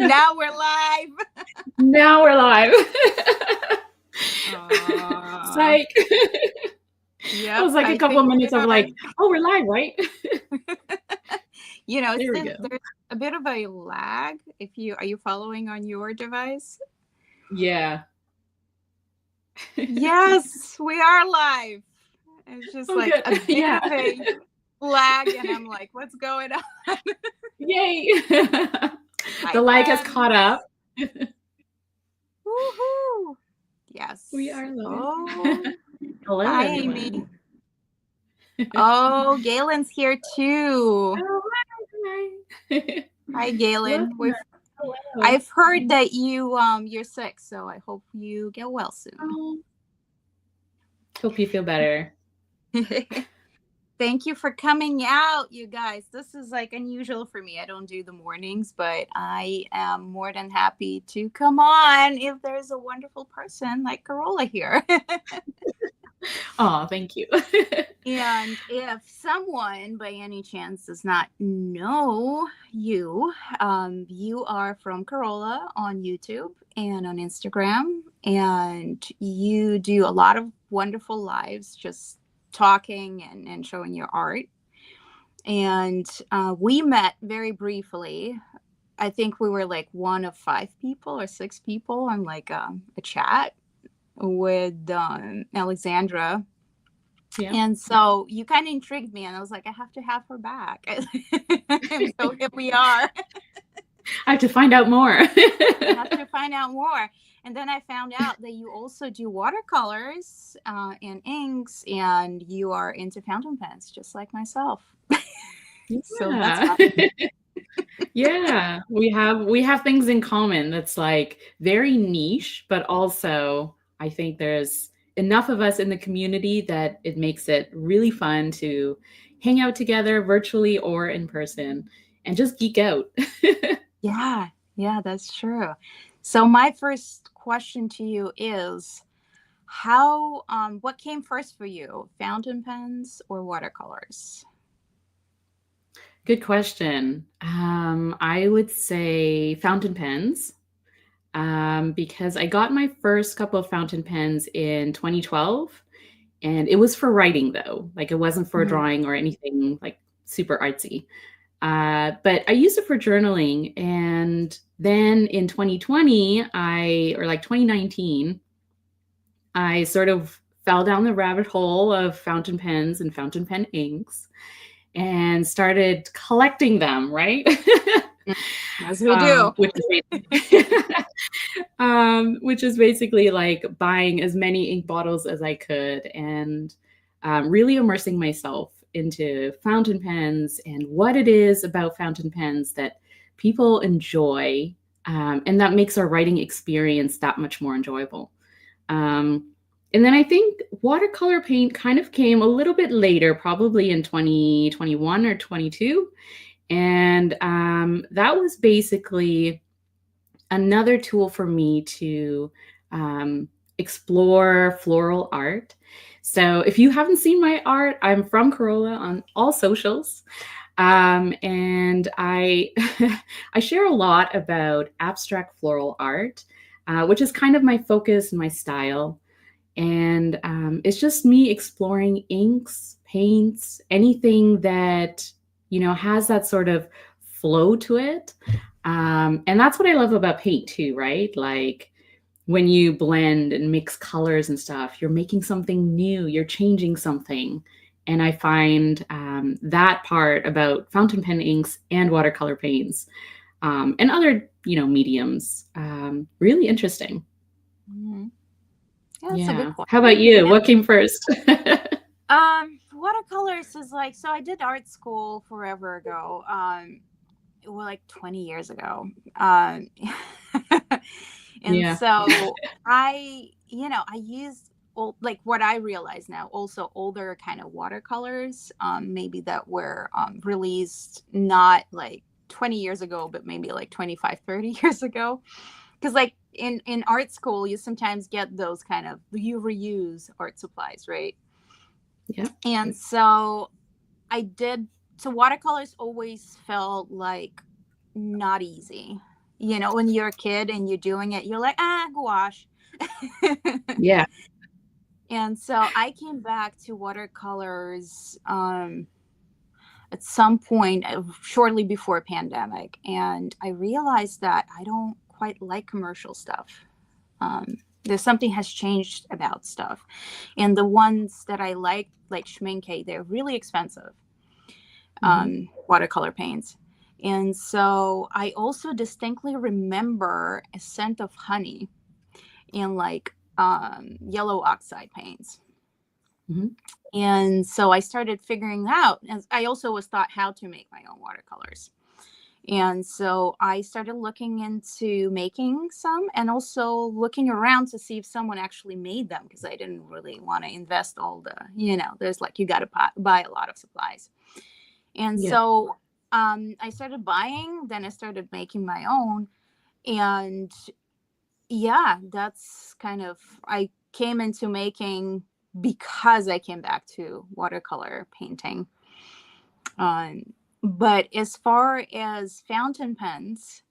Now we're live. Now we're live. Psych. Yep. I was like a couple of minutes of like, oh, we're live, right? There we go. There's a bit of a lag. Are you following on your device? Yeah. Yes, we are live. It's just like good. a bit of a lag, and I'm like, what's going on? Yay. The lag has caught up. Woohoo! Yes. We are live. Oh, hello, hi, everyone. Amy. Oh, Galen's here too. Oh, hi. Hi, Galen. Hello. I've heard that you're sick, so I hope you get well soon. Hope you feel better. Thank you for coming out, you guys. This is like unusual for me. I don't do the mornings, but I am more than happy to come on if there's a wonderful person like Carola here. Oh, thank you. And if someone by any chance does not know you, you are from Carola on YouTube and on Instagram, and you do a lot of wonderful lives just talking and showing your art. And we met very briefly. I think we were like one of 5 people or 6 people on like a chat with Alexandra. Yeah. And so you kind of intrigued me, and I was like, I have to have her back. And so here we are. I have to find out more. I have to find out more. And then I found out that you also do watercolors and inks, and you are into fountain pens, just like myself. Yeah. So that's fun. Yeah, we have things in common that's like very niche, but also I think there's enough of us in the community that it makes it really fun to hang out together virtually or in person and just geek out. Yeah, that's true. So my first question to you is what came first for you, fountain pens or watercolors? Good question. I would say fountain pens. Because I got my first couple of fountain pens in 2012, and it was for writing though. Like it wasn't for drawing or anything like super artsy. But I used it for journaling. And then in 2020, or like 2019, I sort of fell down the rabbit hole of fountain pens and fountain pen inks and started collecting them, right? As we do. Which is basically like buying as many ink bottles as I could and really immersing myself into fountain pens and what it is about fountain pens that people enjoy, and that makes our writing experience that much more enjoyable. And then I think watercolor paint kind of came a little bit later, probably in 2021 or 22. And that was basically another tool for me to explore floral art. So if you haven't seen my art, I'm from Carola on all socials. And I I share a lot about abstract floral art, which is kind of my focus and my style. And it's just me exploring inks, paints, anything that, has that sort of flow to it. And that's what I love about paint too, right? Like when you blend and mix colors and stuff, you're making something new, you're changing something. And I find that part about fountain pen inks and watercolor paints and other, mediums really interesting. Mm-hmm. Yeah. A good point. How about you? What came first? Watercolors is like, so I did art school forever ago. Well, like 20 years ago. And so I used like what I realize now, also older kind of watercolors, maybe that were released not like 20 years ago, but maybe like 25, 30 years ago. Because like in art school, you sometimes get those kind of, you reuse art supplies, right? Yeah. And so so watercolors always felt like not easy. when you're a kid and you're doing it, you're like, gouache. Yeah. And so I came back to watercolors at some point shortly before pandemic, and I realized that I don't quite like commercial stuff. There's something has changed about stuff, and the ones that I like Schmincke, they're really expensive, Hmm. watercolor paints. And so I also distinctly remember a scent of honey in like yellow oxide paints. Hmm. And so I started figuring out, and I also was taught how to make my own watercolors. And so I started looking into making some and also looking around to see if someone actually made them, because I didn't really want to invest all there's like, you got to buy a lot of supplies. And Yeah. so I started buying, then I started making my own. And yeah, that's kind of, I came into making because I came back to watercolor painting. Um, but as far as fountain pens,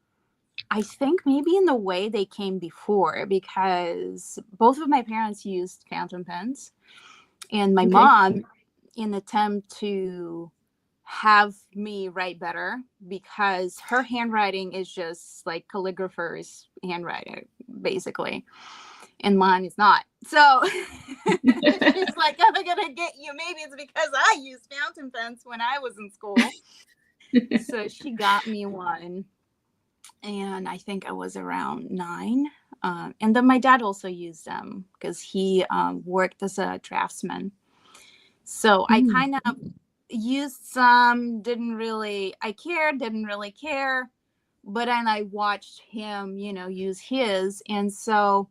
I think maybe in the way they came before, because both of my parents used fountain pens, and my Okay. mom, in attempt to have me write better, because her handwriting is just like calligrapher's handwriting basically, and mine is not. So she's like, I'm gonna get you, maybe it's because I used fountain pens when I was in school. So she got me one, and I think I was around 9. And then my dad also used them because he worked as a draftsman. So I Mm. kind of used some, I cared, didn't really care. But then I watched him, use his. And so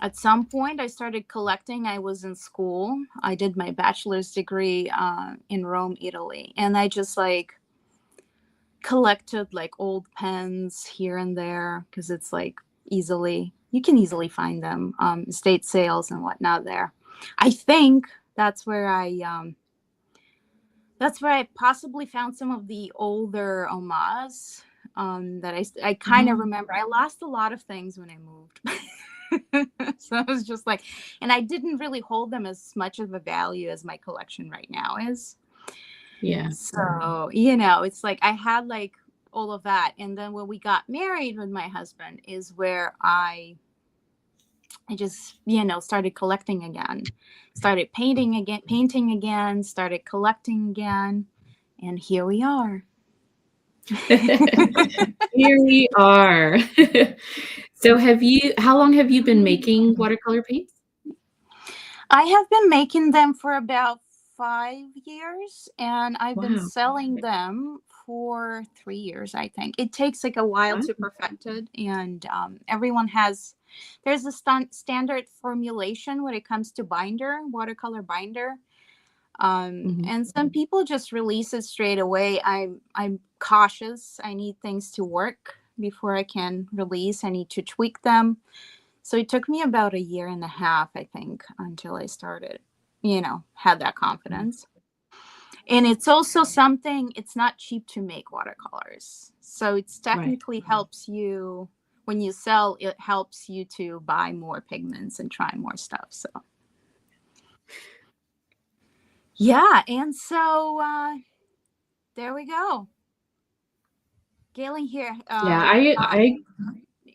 at some point I started collecting. I was in school. I did my bachelor's degree in Rome, Italy. And I just like collected like old pens here and there, because it's like you can easily find them, estate sales and whatnot there. I think that's where I possibly found some of the older omas, that I kind of Oh, remember. I lost a lot of things when I moved. So I was just like, and I didn't really hold them as much of a value as my collection right now is. yeah. So, it's like I had like all of that. And then when we got married with my husband is where I just, started collecting again, started painting again, started collecting again. And here we are. Here we are. So how long have you been making watercolor paints? I have been making them for about 5 years, and I've been Wow. selling them for 3 years, I think. It takes like a while Wow. to perfect it, and there's a standard formulation when it comes to watercolor binder. Mhm. And some people just release it straight away. I'm cautious. I need things to work before I can release. I need to tweak them. So it took me about a year and a half, I think, until I started, had that confidence. And it's also something, it's not cheap to make watercolors. So it's Right. technically helps you when you sell, it helps you to buy more pigments and try more stuff. So yeah. And so there we go. Galen here, Yeah,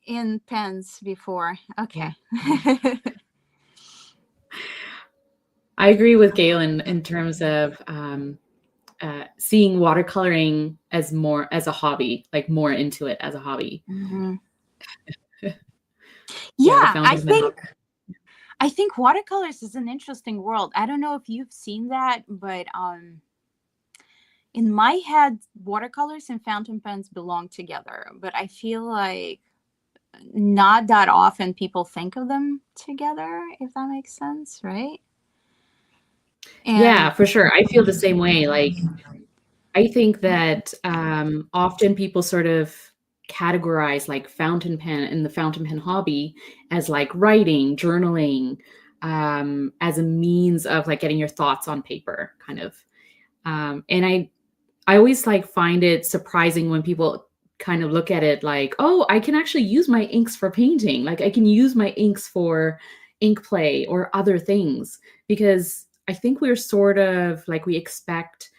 in pens before. yeah. Okay. I agree with Galen in terms of seeing watercoloring as more as a hobby, like more into it as a hobby. Mhm. Yeah, the Yeah, I fountain pen hobby. think I think watercolors is an interesting world. I don't know if you've seen that, but in my head, watercolors and fountain pens belong together. But I feel like not that often people think of them together, if that makes sense, right? Yeah, And for sure. I feel the same way. Like, I think that often people sort of categorize like fountain pen and the fountain pen hobby as like writing, journaling, as a means of like getting your thoughts on paper, kind of. And I always like find it surprising when people kind of look at it like, oh, I can actually use my inks for painting. Like I can use my inks for ink play or other things, because I think we're sort of like, we expect,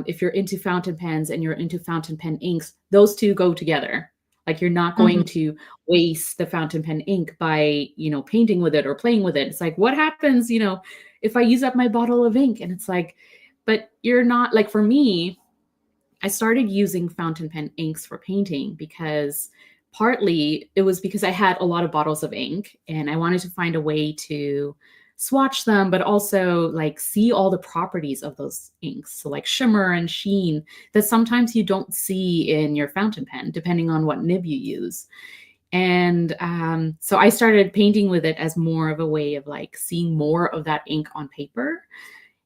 if you're into fountain pens and you're into fountain pen inks, those two go together. Like you're not going Mhm. to waste the fountain pen ink by, painting with it or playing with it. It's like, what happens, if I use up my bottle of ink? And it's like, but you're not, like, for me, I started using fountain pen inks for painting because partly it was because I had a lot of bottles of ink and I wanted to find a way to swatch them, but also like see all the properties of those inks. So like shimmer and sheen that sometimes you don't see in your fountain pen, depending on what nib you use. And so I started painting with it as more of a way of like seeing more of that ink on paper.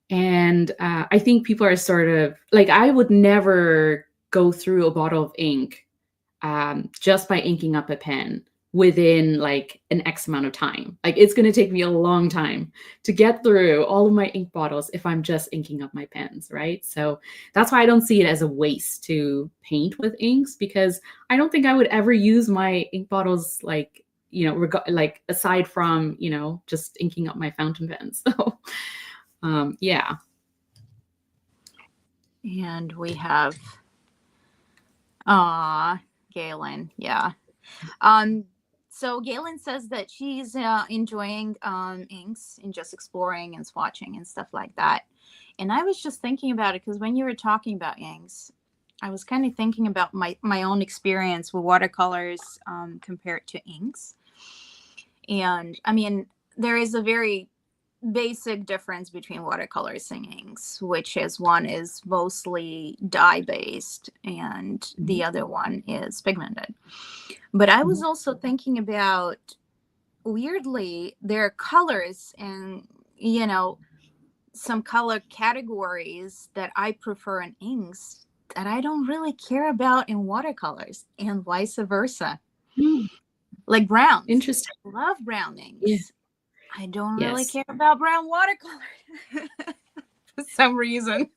And I think people are sort of like, I would never go through a bottle of ink just by inking up a pen within like an X amount of time. Like it's going to take me a long time to get through all of my ink bottles if I'm just inking up my pens, right? So that's why I don't see it as a waste to paint with inks, because I don't think I would ever use my ink bottles like, like aside from, just inking up my fountain pens. So yeah. And we have Galen. Yeah. Um, so Galen says that she's enjoying inks and just exploring and swatching and stuff like that. And I was just thinking about it because when you were talking about inks, I was kind of thinking about my own experience with watercolors compared to inks. And I mean, there is a very basic difference between watercolors and inks, which is one is mostly dye based and the Mhm. other one is pigmented. But I was Mhm. also thinking about, weirdly, there are colors and, some color categories that I prefer in inks that I don't really care about in watercolors, and vice versa. Mm, Like browns. interesting. I love brown Yeah. inks. I don't really Yes. care about brown watercolor for some reason.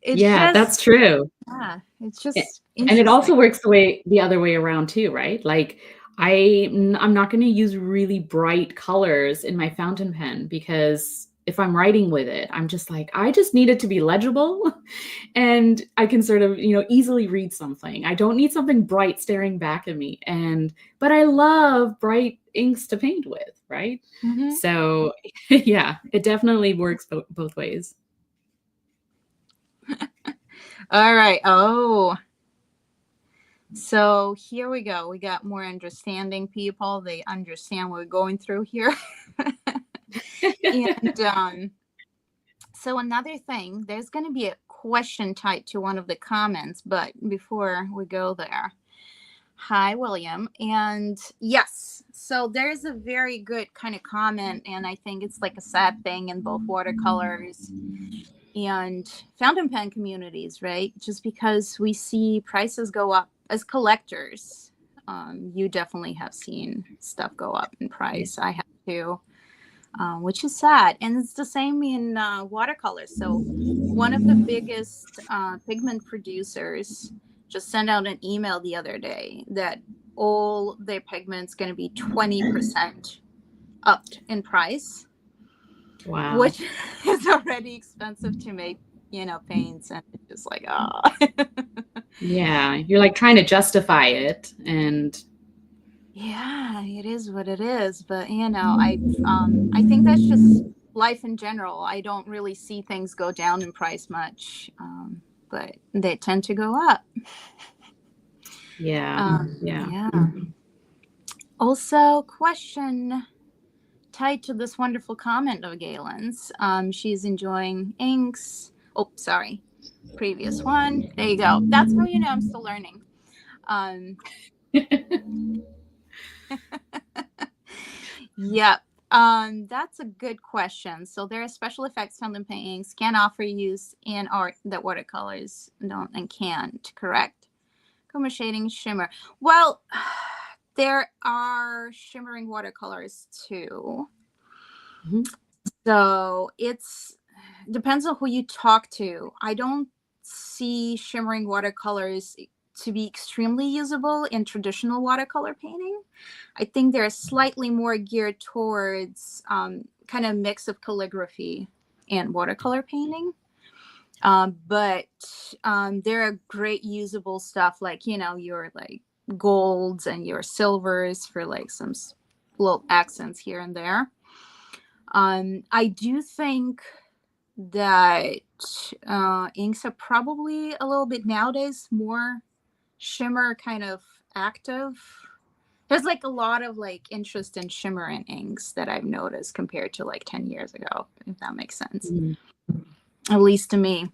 It's Yeah, just, that's true. yeah, it's A just and it interesting. also works the other way around too, right? Like, I'm not gonna use really bright colors in my fountain pen, because if I'm writing with it, I'm just like, I just need it to be legible and I can sort of, easily read something. I don't need something bright staring back at me, but I love bright inks to paint with, right? Hmm. So, yeah, it definitely works both ways. All right. Oh, so here we go. We got more understanding people. They understand what we're going through here. And so another thing, there's going to be a question typed to one of the comments, but before we go there, hi, William. And yes, so there's a very good kind of comment, and I think it's like a sad thing in both watercolors and fountain pen communities, right? Just because we see prices go up as collectors. You definitely have seen stuff go up in Yeah. price. I have too, which is sad. And it's the same in watercolors. So, one of the biggest pigment producers just sent out an email the other day that all their pigments going to be 20% upped in price, Wow. which is already expensive to make, paints. And it's just like, oh. Yeah, you're, like, trying to justify it, and Yeah, it is what it is. But, I think that's just life in general. I don't really see things go down in price much, but they tend to go up. yeah, yeah. Yeah. Also, question tied to this wonderful comment of Galen's. She's enjoying inks. Oh, sorry. Previous one. There you go. That's how you know I'm still learning. Um, yep. That's a good question. So there are special effects fountain paintings can offer use in art that watercolors don't and can't. Correct. Chroma shading, shimmer. Well, there are shimmering watercolors too. Mhm. So it's depends on who you talk to. I don't. see shimmering watercolors to be extremely usable in traditional watercolor painting. I think they're slightly more geared towards kind of mix of calligraphy and watercolor painting. But they're great usable stuff, like, you know, your like golds and your silvers for like some little accents here and there. I do think that inks are probably a little bit nowadays more shimmer kind of active. There's like a lot of like interest in shimmer and inks that I've noticed compared to like 10 years ago, if that makes sense. Mm. At least to me.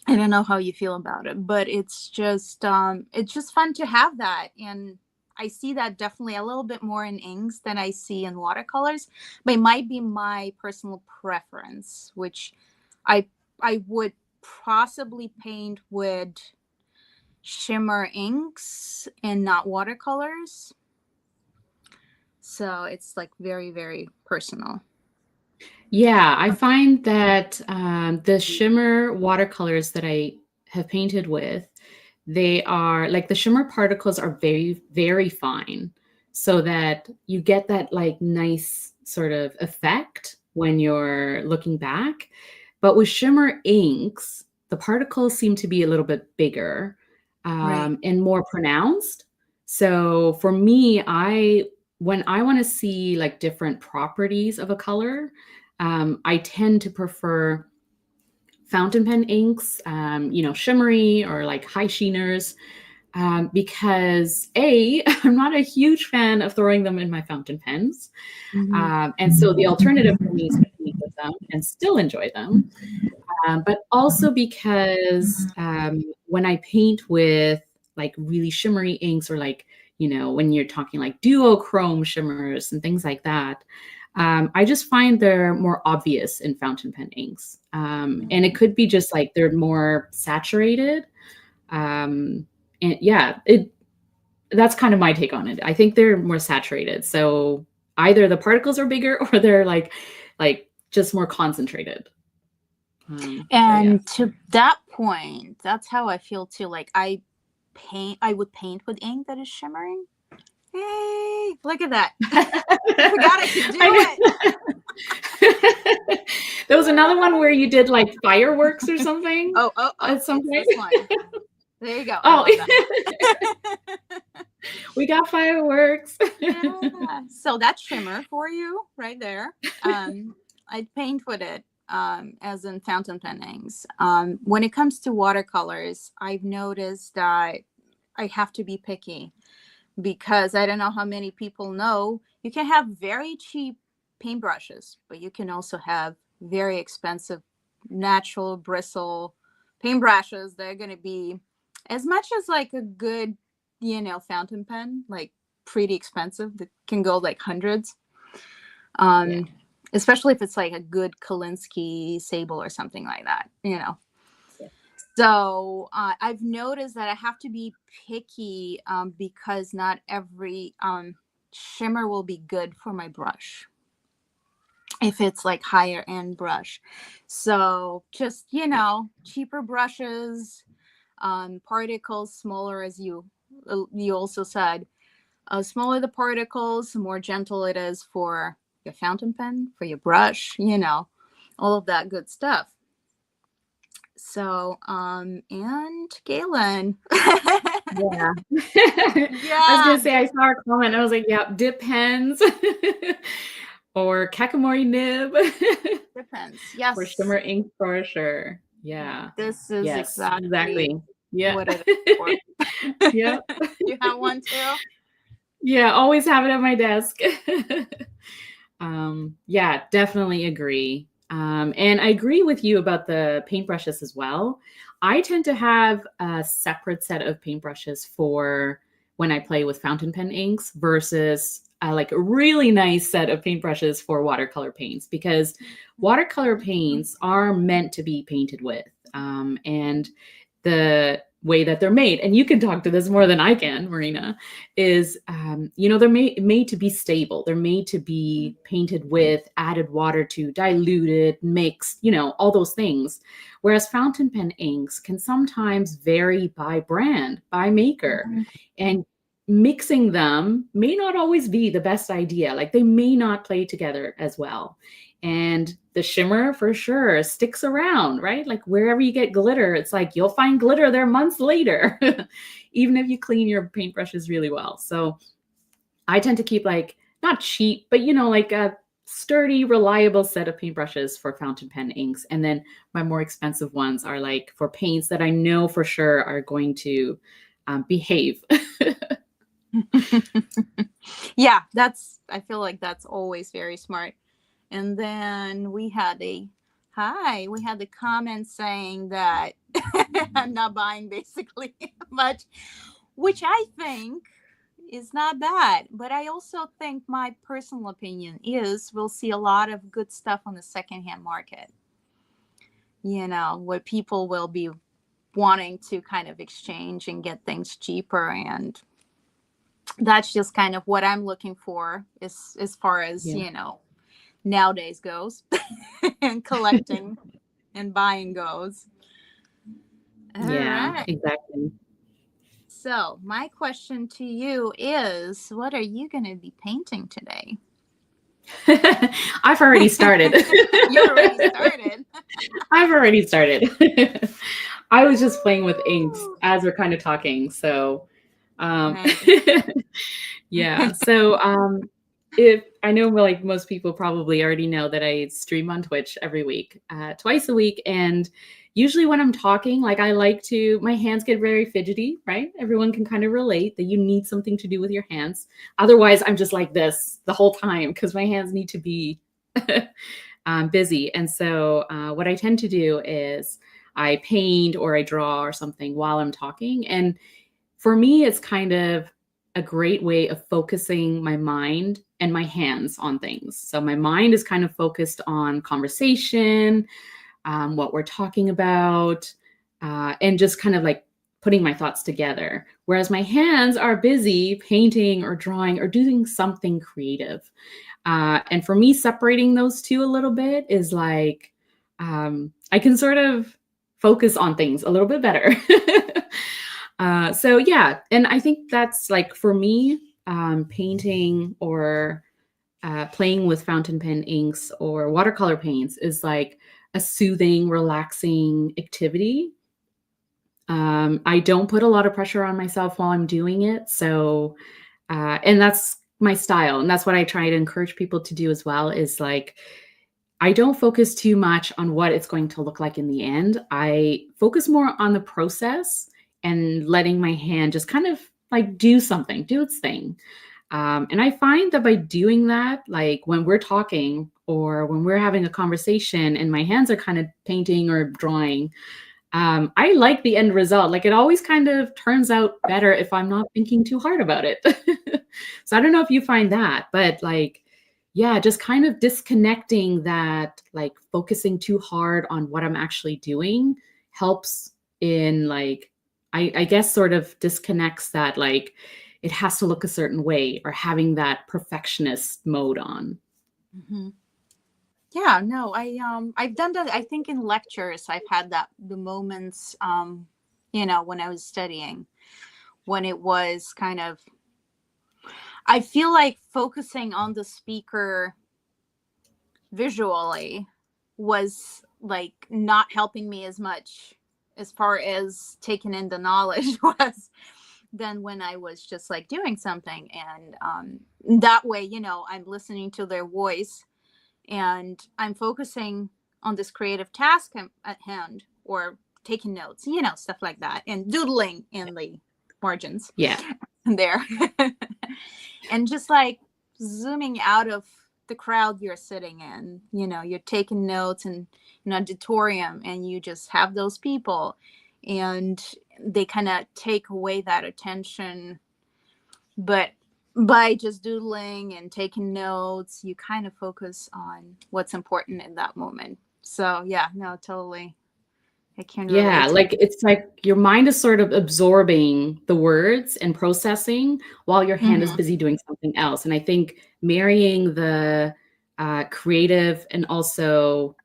I don't know how you feel about it, but it's just fun to have that. And I see that definitely a little bit more in inks than I see in watercolors, but it might be my personal preference, which I would possibly paint with shimmer inks and not watercolors. So it's like very, very personal. Yeah, I find that the shimmer watercolors that I have painted with, they are like the shimmer particles are very, very fine, so that you get that like nice sort of effect when you're looking back. But with shimmer inks, the particles seem to be a little bit bigger Right. and more pronounced. So for me, when I want to see like different properties of a color, I tend to prefer fountain pen inks, shimmery or like high sheeners, because I'm not a huge fan of throwing them in my fountain pens. Mm-hmm. And so the alternative for me is to paint with them and still enjoy them. But also because when I paint with like really shimmery inks, or like, when you're talking like duochrome shimmers and things like that, I just find they're more obvious in fountain pen inks. And it could be just like they're more saturated. And yeah, that's kind of my take on it. I think they're more saturated. So either the particles are bigger or they're like just more concentrated. And to that point, that's how I feel too. Like I would paint with ink that is shimmering. Hey, look at that. I forgot I could do it. There was another one where you did like fireworks or something. Oh, at some point. This one. There you go. Oh, we got fireworks. Yeah. So that's shimmer for you right there. I'd paint with it. As in fountain pen inks. When it comes to watercolors, I've noticed that I have to be picky, because I don't know how many people know you can have very cheap paintbrushes, but you can also have very expensive natural bristle paintbrushes that are going to be as much as like a good, fountain pen, like pretty expensive, that can go like hundreds. Yeah. Especially if it's like a good Kolinsky sable or something like that, Yeah. So I've noticed that I have to be picky, because not every shimmer will be good for my brush if it's like higher end brush. So just, cheaper brushes, particles smaller, as you also said. Smaller the particles, the more gentle it is for your fountain pen, for your brush, all of that good stuff. So, and Galen. Yeah. I was gonna say, I saw a comment. I was like, "Yeah, dip pens or Kakamori nib." Depends. Yes. For shimmer ink for sure. Yeah. This is exactly Yeah. what it is for. Yeah. You have one too? Yeah, always have it at my desk. Yeah, definitely agree. And I agree with you about the paintbrushes as well. I tend to have a separate set of paintbrushes for when I play with fountain pen inks versus like a really nice set of paintbrushes for watercolor paints, because watercolor paints are meant to be painted with. And way that they're made, and you can talk to this more than I can, Marina, is, they're made to be stable. They're made to be painted with, added water to, diluted, mixed, all those things. Whereas fountain pen inks can sometimes vary by brand, by maker. Mhm. And mixing them may not always be the best idea. Like they may not play together as well. And the shimmer for sure sticks around, right? Like wherever you get glitter, it's like you'll find glitter there months later, even if you clean your paintbrushes really well. So I tend to keep like not cheap, but like a sturdy, reliable set of paintbrushes for fountain pen inks. And then my more expensive ones are like for paints that I know for sure are going to behave. Yeah, I feel like that's always very smart. And then we had the comment saying that I'm not buying basically much, which I think is not bad. But I also think my personal opinion is we'll see a lot of good stuff on the secondhand market, where people will be wanting to kind of exchange and get things cheaper. And that's just kind of what I'm looking for as far as, Yeah. nowadays goes and collecting and buying goes. All Yeah, right. exactly. So, my question to you is what are you going to be painting today? I've already started. You already started. I've already started. I was just playing with inks Woo! as we're kind of talking. So, um, Nice. yeah. So, if I know, like most people probably already know that I stream on Twitch every week, twice a week, and usually when I'm talking, like I like to, my hands get very fidgety, right? Everyone can kind of relate that you need something to do with your hands. Otherwise, I'm just like this the whole time because my hands need to be busy. And so, what I tend to do is I paint or I draw or something while I'm talking. And for me, it's kind of a great way of focusing my mind and my hands on things. So, my mind is kind of focused on conversation, what we're talking about, and just kind of like putting my thoughts together. Whereas my hands are busy painting or drawing or doing something creative. And for me, separating those two a little bit is like I can sort of focus on things a little bit better. So yeah, and I think that's like for me, painting or playing with fountain pen inks or watercolor paints is like a soothing, relaxing activity. I don't put a lot of pressure on myself while I'm doing it. So, and that's my style. And that's what I try to encourage people to do as well is like, I don't focus too much on what it's going to look like in the end. I focus more on the process and letting my hand just kind of like do something, do its thing. And I find that by doing that, like when we're talking or when we're having a conversation and my hands are kind of painting or drawing, I like the end result. Like it always kind of turns out better if I'm not thinking too hard about it. So I don't know if you find that, but like, yeah, just kind of disconnecting that, like focusing too hard on what I'm actually doing helps in like, I guess sort of disconnects that like it has to look a certain way or having that perfectionist mode on. Mhm. Yeah, no, I've done that. I think in lectures I've had that the moments when I was studying when it was kind of I feel like focusing on the speaker visually was like not helping me as much as far as taking in the knowledge was than when I was just like doing something. And that way, I'm listening to their voice and I'm focusing on this creative task at hand or taking notes, stuff like that, and doodling in the margins Yeah. there. And just like zooming out of the crowd you're sitting in, you're taking notes and an auditorium and you just have those people and they kind of take away that attention. But by just doodling and taking notes, you kind of focus on what's important in that moment. So yeah, no, totally. I can Yeah, relate to like it's like your mind is sort of absorbing the words and processing while your hand is it. busy doing something else. And I think marrying the creative and also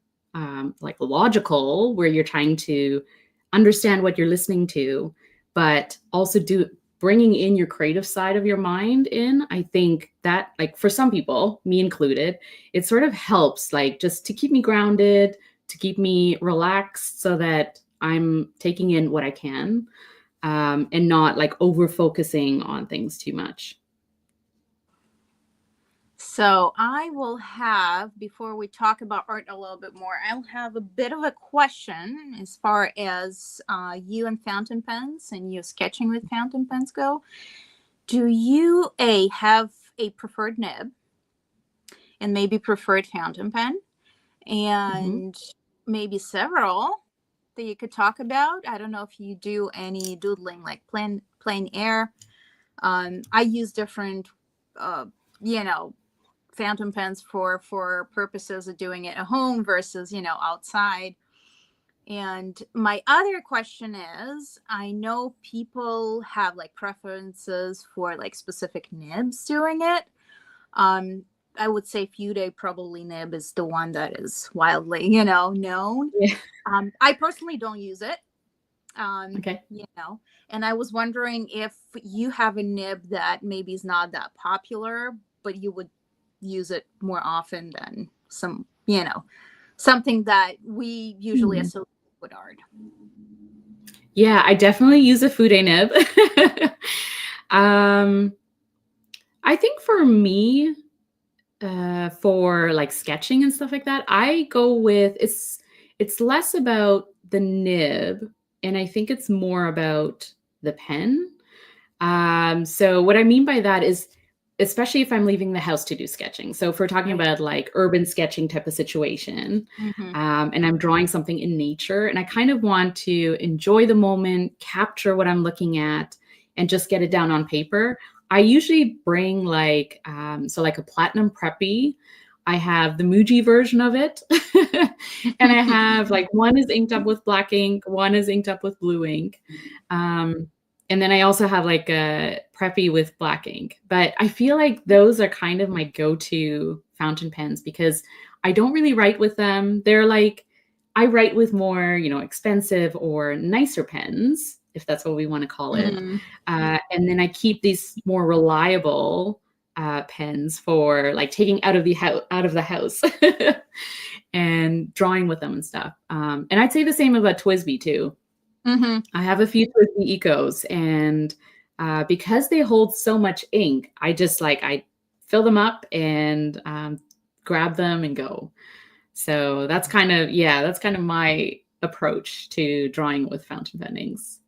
like logical, where you're trying to understand what you're listening to, but also bringing in your creative side of your mind in. I think that, like, for some people, me included, it sort of helps, like, just to keep me grounded, to keep me relaxed so that I'm taking in what I can, and not like over focusing on things too much. So I will have, before we talk about art a little bit more, I'll have a bit of a question as far as you and fountain pens and you sketching with fountain pens go. Do you have a preferred nib and maybe preferred fountain pen Mhm. and maybe several that you could talk about? I don't know if you do any doodling like plain air. I use different, uh, you know, fountain pens for purposes of doing it at home versus outside. And my other question is, I know people have like preferences for like specific nibs doing it. um I would say Fude probably nib is the one that is wildly known. Yeah. I personally don't use it. Okay. You know, and I was wondering if you have a nib that maybe is not that popular, but you would use it more often than something that we usually Hmm. associate with art. Yeah, I definitely use a Fude nib. um, I think for me, for like sketching and stuff like that, I go with it's less about the nib, and I think it's more about the pen. So what I mean by that is, especially if I'm leaving the house to do sketching. So if we're talking Right. about like urban sketching type of situation, Mm-hmm. and I'm drawing something in nature, and I kind of want to enjoy the moment, capture what I'm looking at, and just get it down on paper. I usually bring like so like a platinum preppy. I have the Muji version of it, and I have like one is inked up with black ink, one is inked up with blue ink. Um, and then I also have like a preppy with black ink. But I feel like those are kind of my go-to fountain pens because I don't really write with them. They're like, I write with more, expensive or nicer pens, if that's what we want to call it. Mm. And then I keep these more reliable pens for like taking out of the house and drawing with them and stuff. And I'd say the same about Twisby too. Mm-hmm. I have a few Twisby Ecos, and because they hold so much ink, I fill them up and grab them and go. So that's kind of my approach to drawing with fountain pen inks.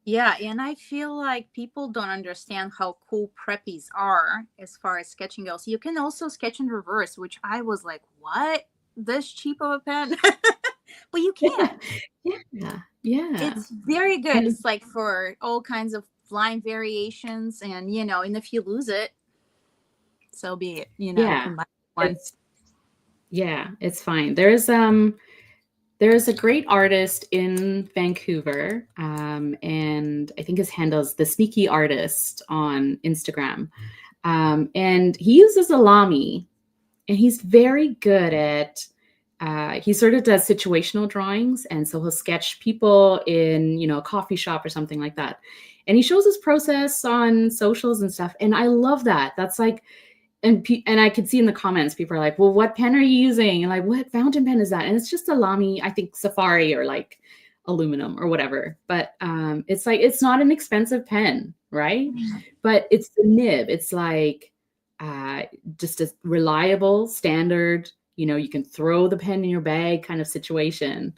Yeah, and I feel like people don't understand how cool preppies are as far as sketching goes. You can also sketch in reverse, which I was like, what? This cheap of a pen? But you can. Yeah, yeah, It's very good. and It's like for all kinds of line variations, and if you lose it, so be it. yeah, Combine one. it's it's fine. There's a great artist in Vancouver, and I think his handle's the Sneaky Artist on Instagram. And he uses a Lamy, and he's very good at. He sort of does situational drawings, and so he'll sketch people in, a coffee shop or something like that. And he shows his process on socials and stuff, and I love that. That's like, and I could see in the comments, people are like, "Well, what pen are you using?" And like, "What fountain pen is that?" And it's just a Lamy, I think Safari or like aluminum or whatever. But it's like it's not an expensive pen, right? But it's the nib. It's like uh, just a reliable, standard. You can throw the pen in your bag kind of situation.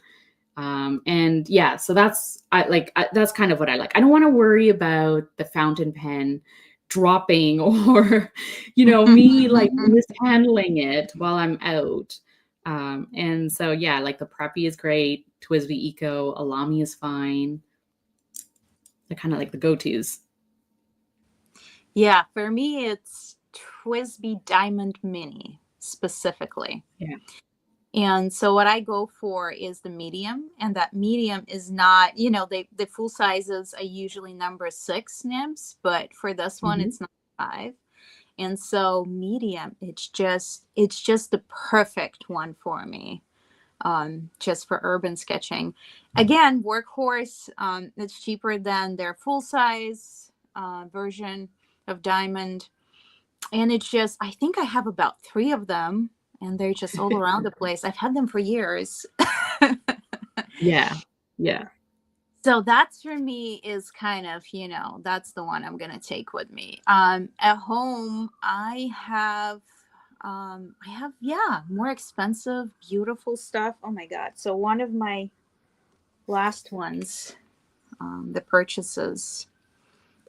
And yeah, so that's kind of what I like. I don't want to worry about the fountain pen dropping or me like mishandling it while I'm out. And so yeah, like the preppy is great, Twisby Eco, Alami is fine. They're kind of like the go-tos. Yeah, for me, it's Twisby Diamond Mini specifically. Yeah. And so what I go for is the medium, and that medium is not, the full sizes are usually number 6 nibs, but for this one Mhm. it's not 5. And so medium, it's just the perfect one for me. Just for urban sketching. Again, workhorse, it's cheaper than their full size version of diamond. And it's just, I think I have about 3 of them, and they're just all around the place. I've had them for years. Yeah. Yeah. So that's for me is kind of, that's the one I'm gonna take with me. At home, I have, yeah, more expensive, beautiful stuff. Oh my God. So one of my last ones, the purchases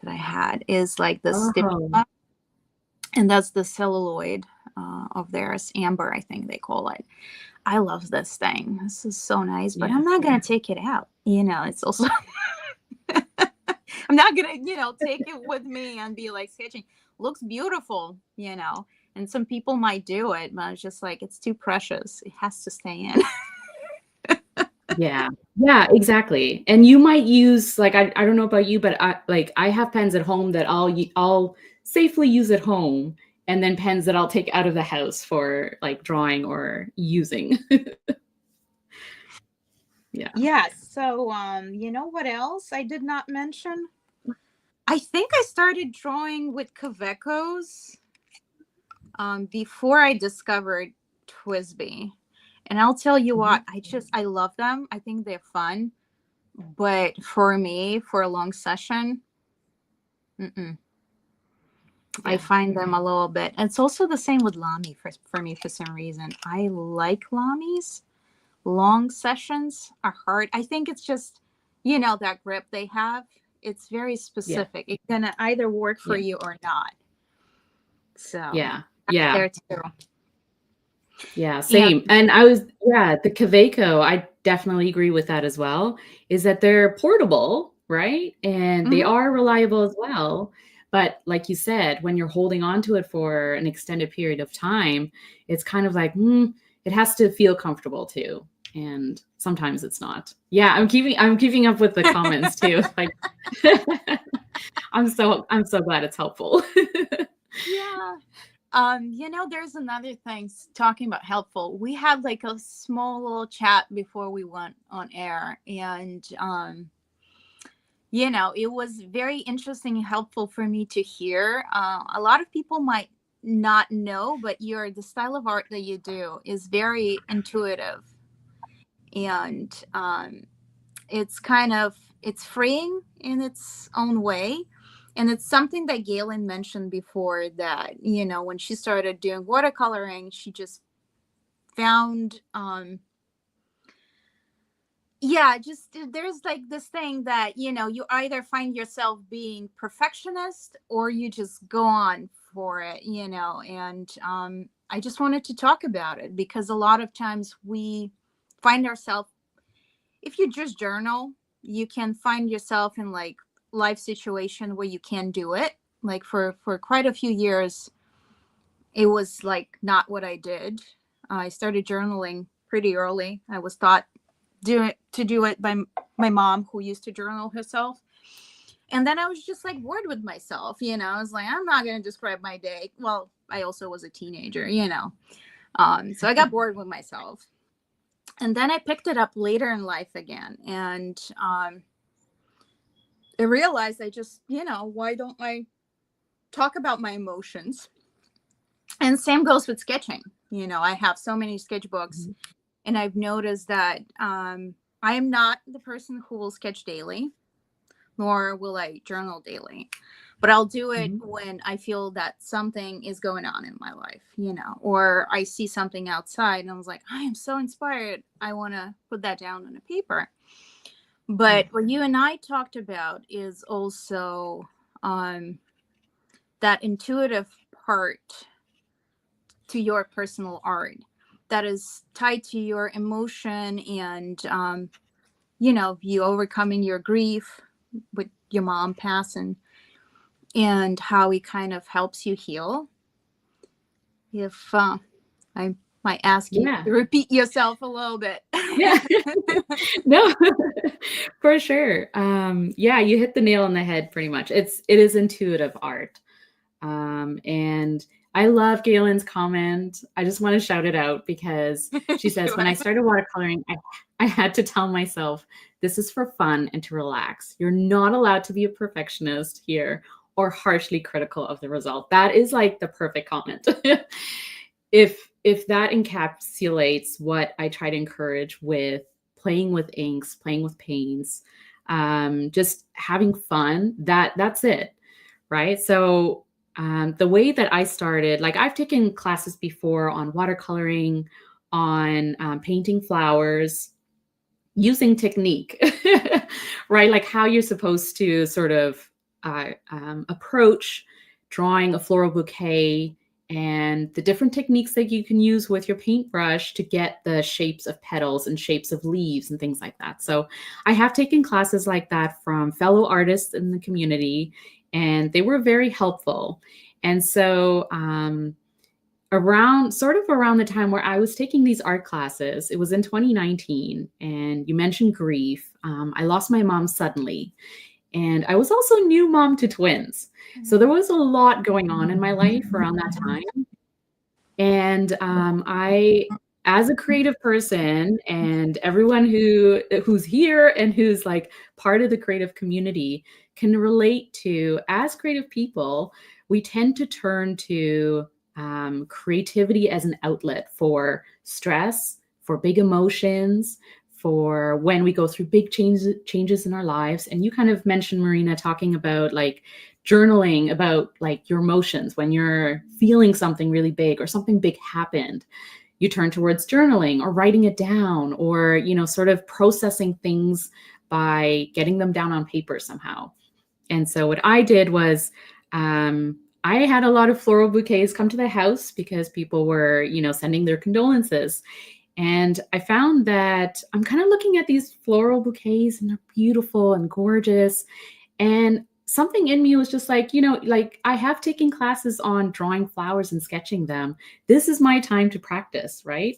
that I had is like the Oh, stipula, and that's the celluloid of theirs, amber, I think they call it. I love this thing. This is so nice, but yeah. I'm not gonna take it out. It's also I'm not gonna, take it with me and be like sketching. Looks beautiful. And some people might do it, but it's just like it's too precious. It has to stay in. Yeah. Yeah, exactly. And you might use like I don't know about you, but I have pens at home that I'll safely use at home, and then pens that I'll take out of the house for like drawing or using. Yeah. Yes. So, you know what else I did not mention? I think I started drawing with Kavekos before I discovered Twisby. And I'll tell you Mhm. what, I love them. I think they're fun. But for me, for a long session, mm-mm. I Yeah. find them a little bit. It's also the same with Lamy for me for some reason. I like Lamys. Long sessions are hard. I think it's just, that grip they have. It's very Yeah. specific. It's gonna either work for Yeah. you or not. So Yeah. that's Yeah. there too. Yeah, And same. And the Kaweco, I definitely agree with that as well, is that they're portable, right? And they mhm. are reliable as well. But like you said, when you're holding on to it for an extended period of time, it's kind of like, it has to feel comfortable too. And sometimes it's not. Yeah, I'm keeping up with the comments too. Like I'm so glad it's helpful. Yeah. There's another thing talking about helpful. We had like a small little chat before we went on air, and it was very interesting and helpful for me to hear. A lot of people might not know, but the style of art that you do is very intuitive, and it's freeing in its own way. And it's something that Galen mentioned before, that when she started doing watercoloring, she just found yeah, just there's like this thing that you either find yourself being perfectionist or you just go on for it. And I just wanted to talk about it because a lot of times we find ourselves, if you just journal, you can find yourself in like life situation where you can do it. Like for quite a few years, it was like not what I did. I started journaling pretty early. I was taught do it by my mom, who used to journal herself. And then I was just like bored with myself. I was like, I'm not going to describe my day. Well, I also was a teenager. So I got bored with myself. And then I picked it up later in life again. And I realized why don't I talk about my emotions? And same goes with sketching. I have so many sketchbooks, Mhm. and I've noticed that I am not the person who will sketch daily, nor will I journal daily. But I'll do it Mhm. when I feel that something is going on in my life, or I see something outside and I was like, I am so inspired. I want to put that down on a paper. Yeah. But what you and I talked about is also um, that intuitive part to your personal art that is tied to your emotion, and you overcoming your grief with your mom passing, and how it kind of helps you heal. If I might ask you Yeah. to repeat yourself a little bit. Yeah. No, for sure. Yeah, you hit the nail on the head pretty much. It is intuitive art. And I love Galen's comment. I just want to shout it out because she says, when I Sure. started watercoloring, I had to tell myself, this is for fun and to relax. You're not allowed to be a perfectionist here or harshly critical of the result. That is like the perfect comment. If that encapsulates what I try to encourage with playing with inks, playing with paints, just having fun, that's it, right? So the way that I started, like I've taken classes before on watercoloring, on painting flowers, using technique, right? Like how you're supposed to sort of approach drawing a floral bouquet and the different techniques that you can use with your paintbrush to get the shapes of petals and shapes of leaves and things like that. So I have taken classes like that from fellow artists in the community, and they were very helpful. And so around the time where I was taking these art classes, it was in 2019, and you mentioned grief. I lost my mom suddenly, and I was also new mom to twins. So there was a lot going on in my life around that time. And I, as a creative person, and everyone who's here and who's like part of the creative community can relate to, as creative people, we tend to turn to creativity as an outlet for stress, for big emotions, for when we go through big changes in our lives. And you kind of mentioned, Marina, talking about like journaling about like your emotions when you're feeling something really big or something big happened. You turn towards journaling or writing it down, or sort of processing things by getting them down on paper somehow. And so what I did was I had a lot of floral bouquets come to the house because people were sending their condolences. And I found that I'm kind of looking at these floral bouquets, and they're beautiful and gorgeous. And something in me was just like, like I have taken classes on drawing flowers and sketching them. This is my time to practice, right?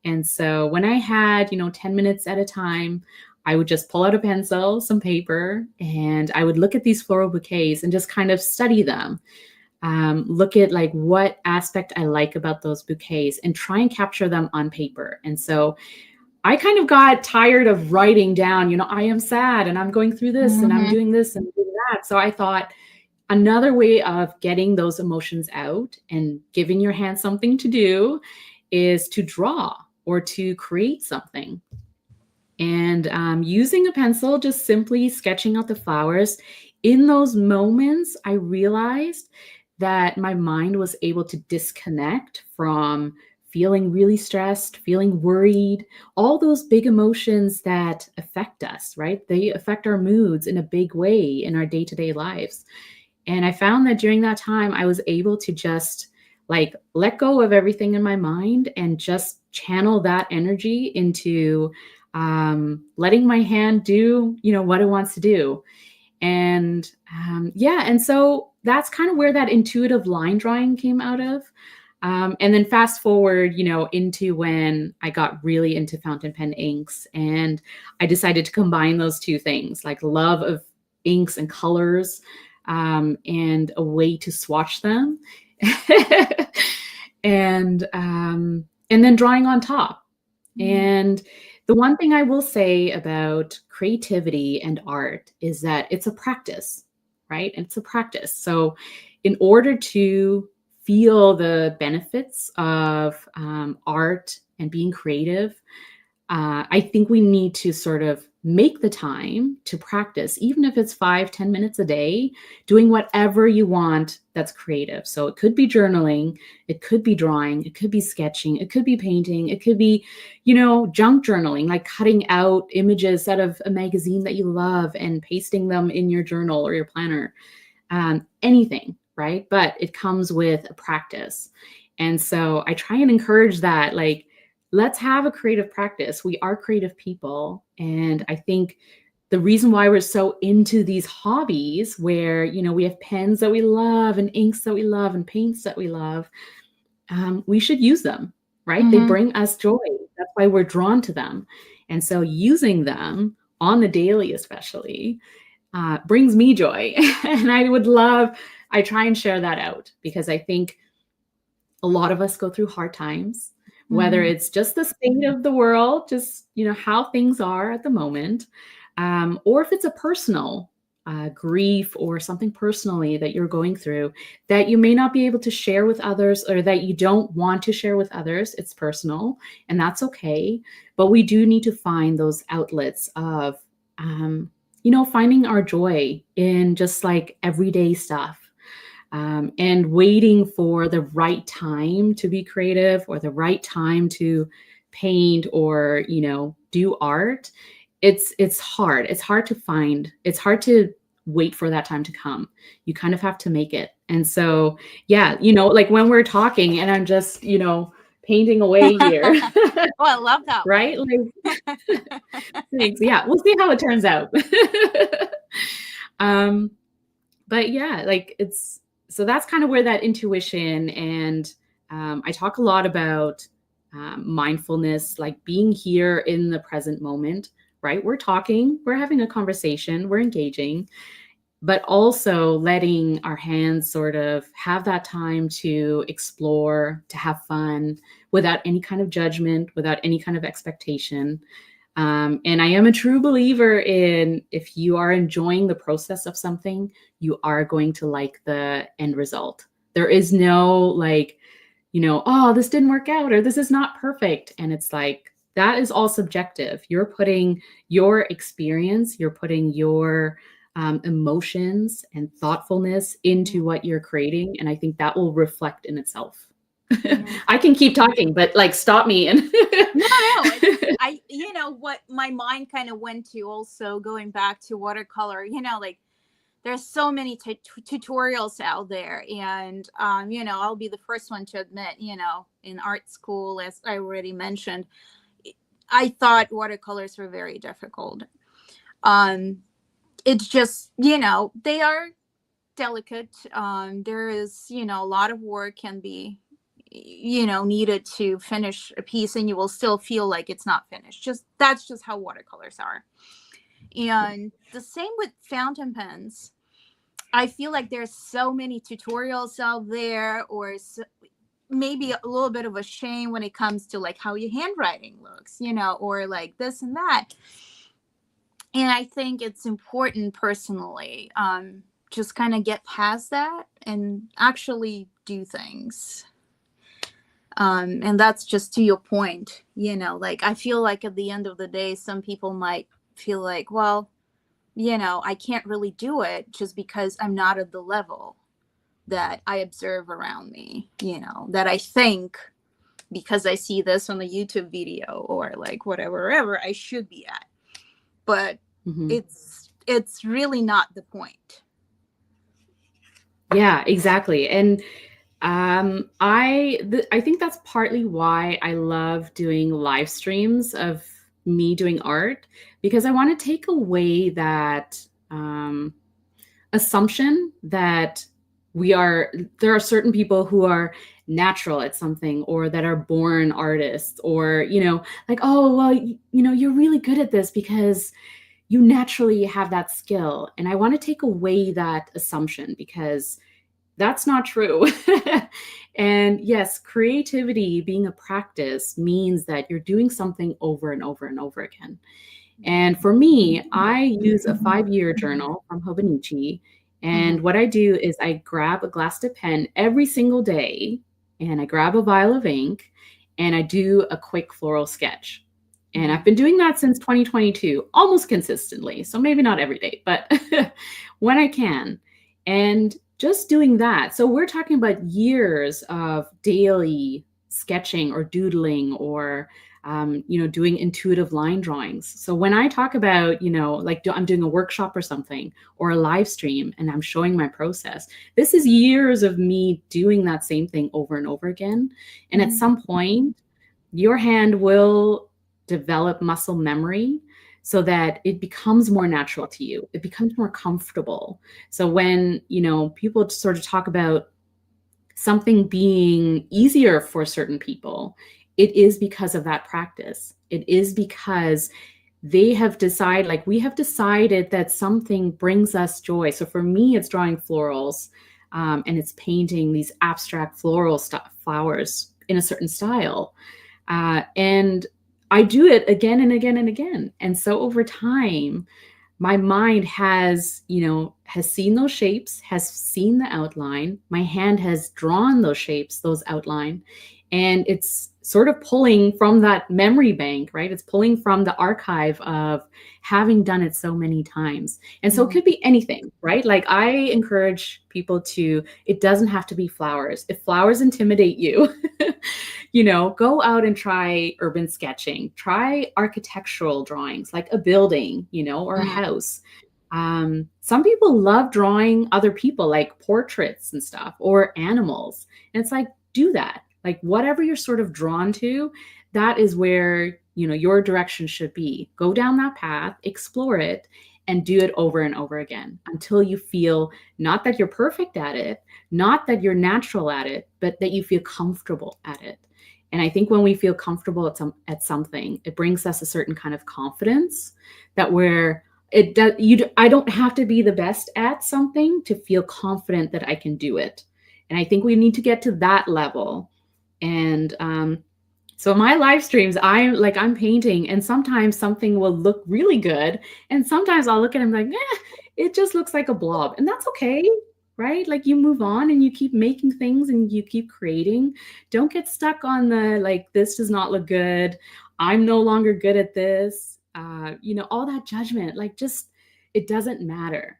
And so when I had, 10 minutes at a time, I would just pull out a pencil, some paper, and I would look at these floral bouquets and just kind of study them. Look at like what aspect I like about those bouquets and try and capture them on paper. And so I kind of got tired of writing down, I am sad and I'm going through this and I'm Mhm. doing this and doing that. So I thought another way of getting those emotions out and giving your hand something to do is to draw or to create something. And using a pencil, just simply sketching out the flowers. In those moments, I realized that my mind was able to disconnect from feeling really stressed, feeling worried, all those big emotions that affect us, right? They affect our moods in a big way in our day to day lives. And I found that during that time, I was able to just like let go of everything in my mind and just channel that energy into letting my hand do, what it wants to do. And yeah, and so that's kind of where that intuitive line drawing came out of. And then fast forward, into when I got really into fountain pen inks, and I decided to combine those two things, like love of inks and colors, and a way to swatch them, and then drawing on top. And the one thing I will say about creativity and art is that it's a practice, right? It's a practice. So, in order to feel the benefits of art and being creative, I think we need to sort of make the time to practice, even if it's 5-10 minutes a day, doing whatever you want that's creative. So it could be journaling, it could be drawing, it could be sketching, it could be painting, it could be, junk journaling, like cutting out images out of a magazine that you love and pasting them in your journal or your planner. Anything, right? But it comes with a practice. And so I try and encourage that, like, let's have a creative practice. We are creative people. And I think the reason why we're so into these hobbies where, we have pens that we love and inks that we love and paints that we love, we should use them, right? They Mm-hmm. bring us joy. That's why we're drawn to them. And so using them on the daily, especially, brings me joy. And I try and share that out because I think a lot of us go through hard times, whether Mm-hmm. it's just the state of the world, just, how things are at the moment, or if it's a personal grief or something personally that you're going through that you may not be able to share with others or that you don't want to share with others. It's personal and that's okay. But we do need to find those outlets of, finding our joy in just like everyday stuff, and waiting for the right time to be creative or the right time to paint or do art. It's hard. It's hard to find. It's hard to wait for that time to come. You kind of have to make it. And so yeah, like when we're talking and I'm just painting away here. Oh, I love that Right, one. like thanks. Yeah, we'll see how it turns out. um but yeah, like it's so that's kind of where that intuition and I talk a lot about mindfulness, like being here in the present moment, right? We're talking, we're having a conversation, we're engaging, but also letting our hands sort of have that time to explore, to have fun without any kind of judgment, without any kind of expectation. And I am a true believer in if you are enjoying the process of something, you are going to like the end result. There is no like, oh, this didn't work out or this is not perfect. And it's like, that is all subjective. You're putting your experience, you're putting your emotions and thoughtfulness into what you're creating. And I think that will reflect in itself. Mm-hmm. I can keep talking, but like stop me and No, what my mind kind of went to, also going back to watercolor, like there's so many tutorials out there, and I'll be the first one to admit, in art school, as I already mentioned, I thought watercolors were very difficult. It's just, they are delicate. There is, a lot of work can be, needed to finish a piece, and you will still feel like it's not finished. Just that's just how watercolors are. And the same with fountain pens. I feel like there's so many tutorials out there, or maybe a little bit of a shame when it comes to like how your handwriting looks, or like this and that. And I think it's important personally, just kind of get past that and actually do things. And that's just to your point, like I feel like at the end of the day, some people might feel like, well, I can't really do it just because I'm not at the level that I observe around me, that I think because I see this on a YouTube video or like whatever I should be at. But Mhm. it's really not the point. Yeah, exactly. And I think that's partly why I love doing live streams of me doing art because I want to take away that assumption that there are certain people who are natural at something or that are born artists or like, oh well, you're really good at this because you naturally have that skill. And I want to take away that assumption because that's not true. And yes, creativity being a practice means that you're doing something over and over and over again. And for me, I use a 5-year journal from Hobonichi. Mm-hmm. And what I do is I grab a glass tip pen every single day and I grab a vial of ink and I do a quick floral sketch. And I've been doing that since 2022, almost consistently. So maybe not every day, but when I can. And just doing that. So we're talking about years of daily sketching or doodling or doing intuitive line drawings. So when I talk about, like I'm doing a workshop or something or a live stream and I'm showing my process, this is years of me doing that same thing over and over again. And at some point, your hand will develop muscle memory so that it becomes more natural to you. It becomes more comfortable. So when, people sort of talk about something being easier for certain people, it is because of that practice. It is because they have decided, like we have decided that something brings us joy. So for me, it's drawing florals, and it's painting these abstract floral flowers in a certain style. And I do it again and again and again. And so over time, my mind has, has seen those shapes, has seen the outline. My hand has drawn those shapes, those outline, and it's sort of pulling from that memory bank, right? It's pulling from the archive of having done it so many times. And so it Mhm. could be anything, right? Like I encourage people to, it doesn't have to be flowers. If flowers intimidate you, go out and try urban sketching, try architectural drawings like a building, or a Mhm. house. Some people love drawing other people, like portraits and stuff, or animals. And it's like, do that. Like whatever you're sort of drawn to, that is where, your direction should be. Go down that path, explore it, and do it over and over again until you feel not that you're perfect at it, not that you're natural at it, but that you feel comfortable at it. And I think when we feel comfortable at something, it brings us a certain kind of confidence that we're it does you I don't have to be the best at something to feel confident that I can do it. And I think we need to get to that level. And so my live streams, I'm painting, and sometimes something will look really good, and sometimes I'll look at it and be like, it just looks like a blob, and that's okay, right? Like you move on and you keep making things and you keep creating. Don't get stuck on the like, this does not look good. I'm no longer good at this. All that judgment, like just it doesn't matter,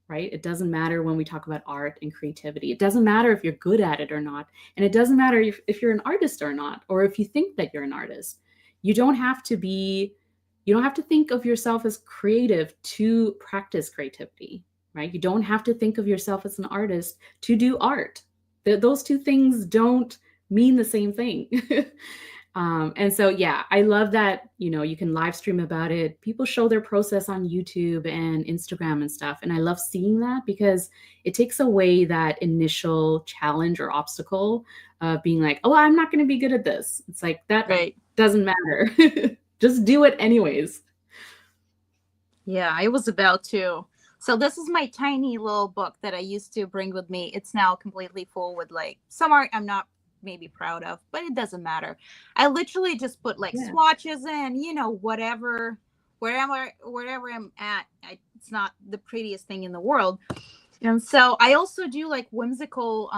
right? It doesn't matter when we talk about art and creativity. It doesn't matter if you're good at it or not. And it doesn't matter if you're an artist or not, or if you think that you're an artist. You don't have to be, you don't have to think of yourself as creative to practice creativity, right? You don't have to think of yourself as an artist to do art. Those two things don't mean the same thing. And so, yeah, I love that, you can live stream about it. People show their process on YouTube and Instagram and stuff. And I love seeing that because it takes away that initial challenge or obstacle of being like, oh, I'm not going to be good at this. It's like, that Right. doesn't matter. Just do it anyways. Yeah, I was about to. So this is my tiny little book that I used to bring with me. It's now completely full with like some art I'm not maybe proud of, but it doesn't matter. I literally just put like Yeah. swatches in, whatever, wherever I'm at. It's not the prettiest thing in the world. And so I also do like whimsical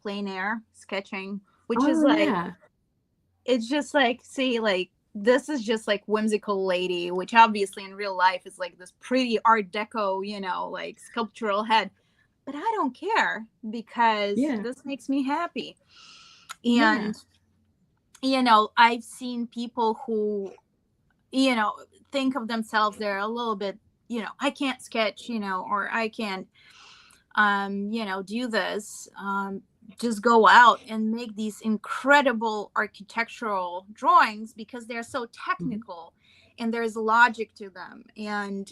plein air sketching, which is Oh, like yeah. it's just like, see, like this is just like whimsical lady, which obviously in real life is like this pretty art deco, like sculptural head. But I don't care because Yeah. this makes me happy. Yeah. And I've seen people who, you know, think of themselves, they're a little bit, I can't sketch, or I can't do this. Just go out and make these incredible architectural drawings because they're so Mhm. technical and there's logic to them, and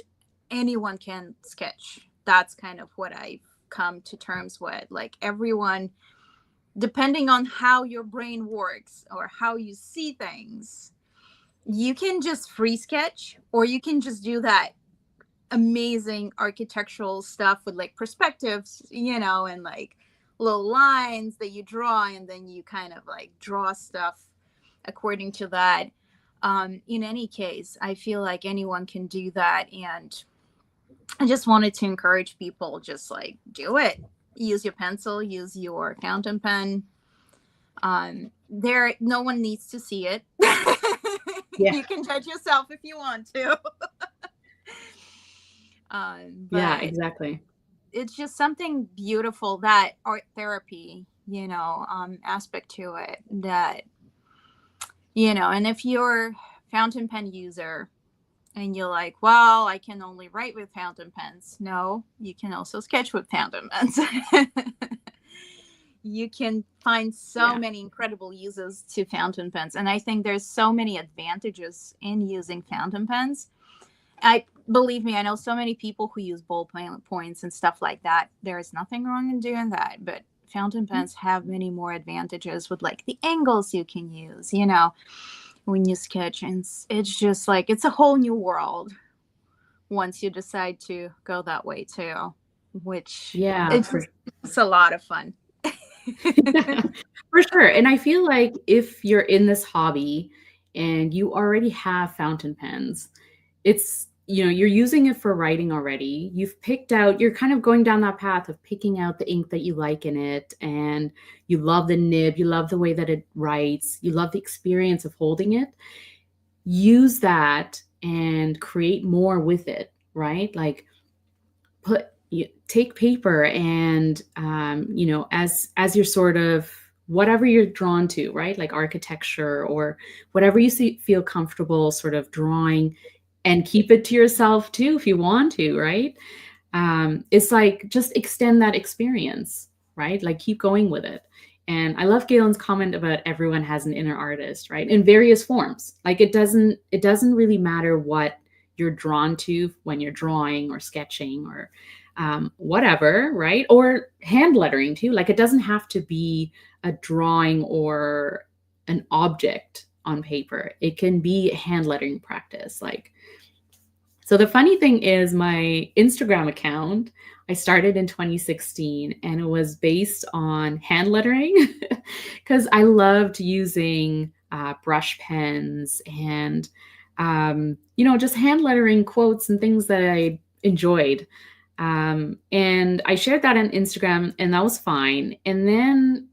anyone can sketch. That's kind of what I've come to terms with. Like everyone, depending on how your brain works or how you see things, you can just free sketch or you can just do that amazing architectural stuff with like perspectives, and like little lines that you draw, and then you kind of like draw stuff according to that. In any case, I feel like anyone can do that. And I just wanted to encourage people, just like do it. Use your pencil, use your fountain pen. There, no one needs to see it. Yeah. You can judge yourself if you want to. Yeah, But exactly. it's just something beautiful, that art therapy, aspect to it, that, and if you're fountain pen user and you're like, well, I can only write with fountain pens. No, you can also sketch with fountain pens. You can find so Yeah. many incredible uses to fountain pens. And I think there's so many advantages in using fountain pens. I believe me, I know so many people who use ballpoint points and stuff like that. There is nothing wrong in doing that, but fountain pens have many more advantages with like the angles you can use, when you sketch. And it's just like, it's a whole new world once you decide to go that way too, which Yeah, it's it's a lot of fun. for sure. And I feel like if you're in this hobby and you already have fountain pens, it's, you're using it for writing already. You've picked out, you're kind of going down that path of picking out the ink that you like in it, and you love the nib, you love the way that it writes, you love the experience of holding it. Use that and create more with it, right? Like take paper and as you're sort of whatever you're drawn to, right? Like architecture or whatever you feel comfortable sort of drawing, and keep it to yourself too if you want to, right? It's like just extend that experience, right? Like keep going with it. And I love Galen's comment about everyone has an inner artist, right? In various forms. Like it doesn't really matter what you're drawn to when you're drawing or sketching or whatever, right? Or hand lettering too. Like it doesn't have to be a drawing or an object on paper. It can be a hand lettering practice. Like, so the funny thing is my Instagram account, I started in 2016 and it was based on hand lettering because I loved using brush pens and, just hand lettering quotes and things that I enjoyed. And I shared that on Instagram and that was fine. And then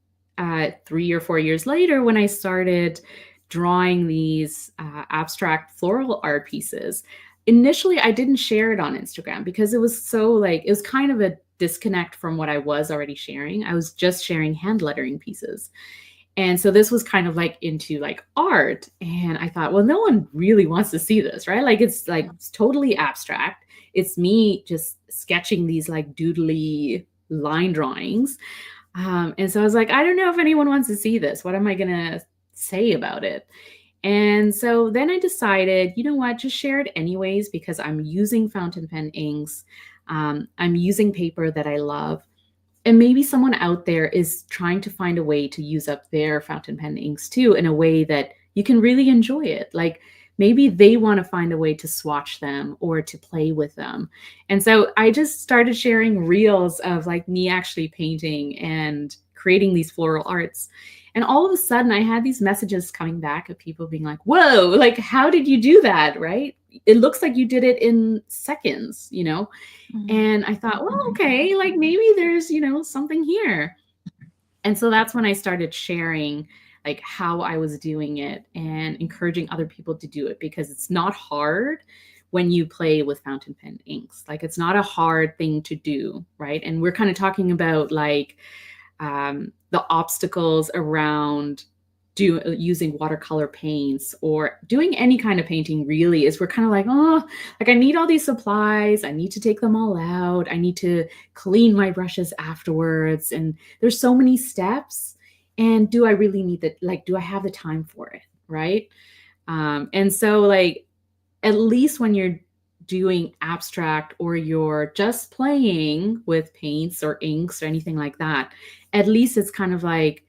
3 or 4 years later, when I started drawing these abstract floral art pieces, initially I didn't share it on Instagram because it was so like, it was kind of a disconnect from what I was already sharing. I was just sharing hand lettering pieces. And so this was kind of like into like art. And I thought, well, no one really wants to see this, right? Like it's totally abstract. It's me just sketching these like doodly line drawings. And so I was like, I don't know if anyone wants to see this. What am I going to say about it? And so then I decided, you know what, just share it anyways, because I'm using fountain pen inks. I'm using paper that I love. And maybe someone out there is trying to find a way to use up their fountain pen inks too, in a way that you can really enjoy it. Like maybe they want to find a way to swatch them or to play with them. And so I just started sharing reels of like me actually painting and creating these floral arts. And all of a sudden I had these messages coming back of people being like, whoa, like, how did you do that? Right? It looks like you did it in seconds, And I thought, well, okay, like maybe there's, something here. And so that's when I started sharing like how I was doing it and encouraging other people to do it, because it's not hard when you play with fountain pen inks. Like it's not a hard thing to do, right? And we're kind of talking about like the obstacles around using watercolor paints or doing any kind of painting really is we're kind of like, oh, like I need all these supplies. I need to take them all out. I need to clean my brushes afterwards. And there's so many steps. And do I really need that? Like, do I have the time for it? Right. And so like, at least when you're doing abstract or you're just playing with paints or inks or anything like that, at least it's kind of like,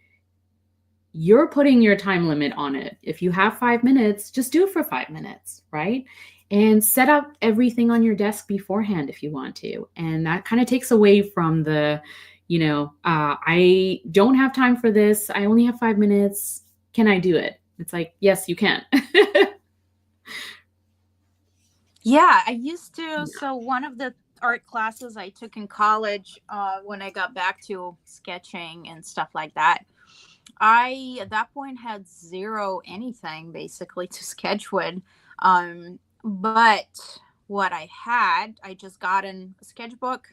you're putting your time limit on it. If you have 5 minutes, just do it for 5 minutes, right? And set up everything on your desk beforehand if you want to. And that kind of takes away from the, I don't have time for this. I only have 5 minutes. Can I do it? It's like, yes, you can. Yeah, I used to. So one of the art classes I took in college, when I got back to sketching and stuff like that, I at that point had zero anything basically to sketch with. But what I had, I just got in a sketchbook.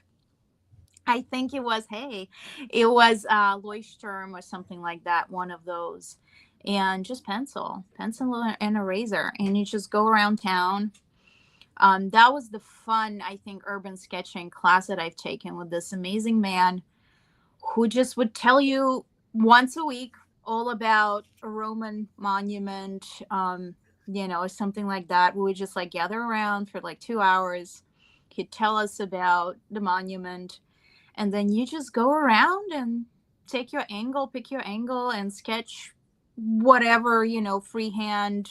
I think it was Leuchtturm or something like that, one of those. And just pencil and eraser. And you just go around town. That was the fun, I think, urban sketching class that I've taken with this amazing man who just would tell you once a week all about a Roman monument, or something like that. We would just like gather around for like 2 hours. He'd tell us about the monument, and then you just go around and take your angle, pick your angle, and sketch whatever, freehand,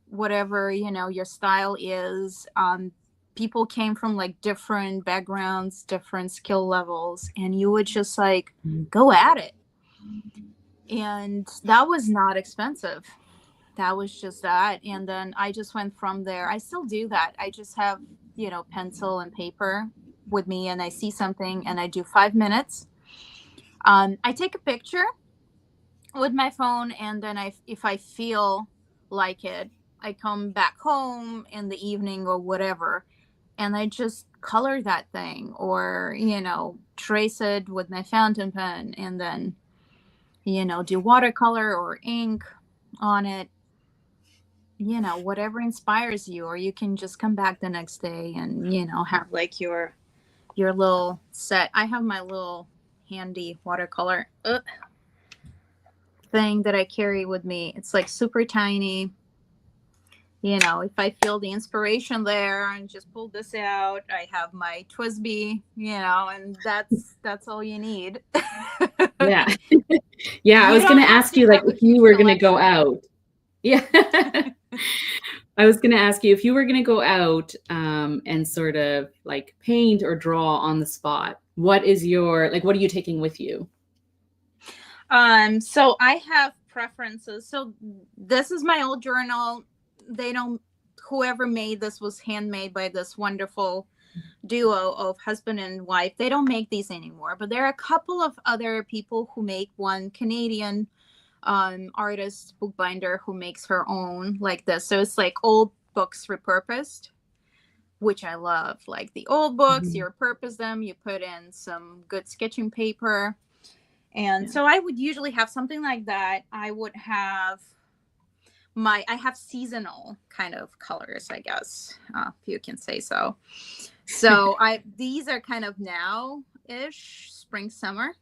whatever, your style is. People came from like different backgrounds, different skill levels, and you would just like go at it. And that was not expensive. That was just that. And then I just went from there. I still do that. I just have, pencil and paper with me, and I see something and I do 5 minutes. I take a picture with my phone, and then if I feel like it, I come back home in the evening or whatever, and I just color that thing, or trace it with my fountain pen, and then do watercolor or ink on it, whatever inspires you. Or you can just come back the next day and have like your little set. I have my little handy watercolor thing that I carry with me. It's like super tiny. If I feel the inspiration there and just pull this out, I have my Twisby, and that's all you need. Yeah. Yeah, I You was going don't to have ask to you, like, have a if you huge were going to go collection. out. Yeah. I was going to ask you if you were going to go out and sort of like paint or draw on the spot. What is your, like, what are you taking with you? So I have preferences. So this is my old journal. They don't Whoever made this was handmade by this wonderful duo of husband and wife. They don't make these anymore, but there are a couple of other people who make one. Canadian artist bookbinder who makes her own like this. So it's like old books repurposed, which I love. Like the old books, you Mhm. repurpose them, you put in some good sketching paper. And Yeah. so I would usually have something like that. I have seasonal kind of colors, I guess, if you can say so. So these are kind of now ish, spring, summer.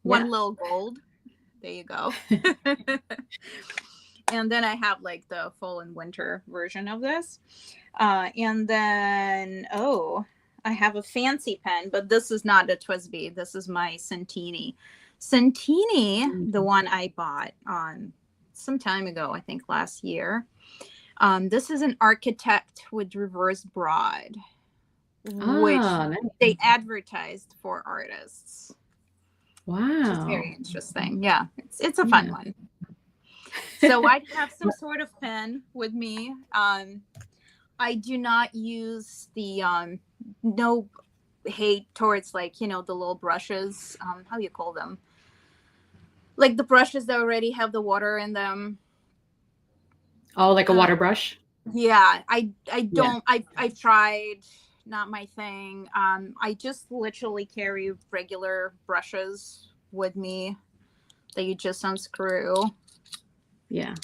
One Yeah. little gold. There you go. And then I have like the fall and winter version of this. And then, I have a fancy pen, but this is not a Twisby. This is my Centini. Centini, the Mhm. one I bought some time ago, I think last year. This is an architect with reverse broad, which Ah, nice. they advertised for artists, which is Wow. very interesting. Yeah, it's a fun Yeah. one. So I have some sort of pen with me. I do not use the no hate towards like the little brushes. How do you call them? Like the brushes that already have the water in them. Oh, like a Uh, water brush? yeah, I Yeah. don't. I've tried. Not my thing. I just literally carry regular brushes with me that you just unscrew, Yeah.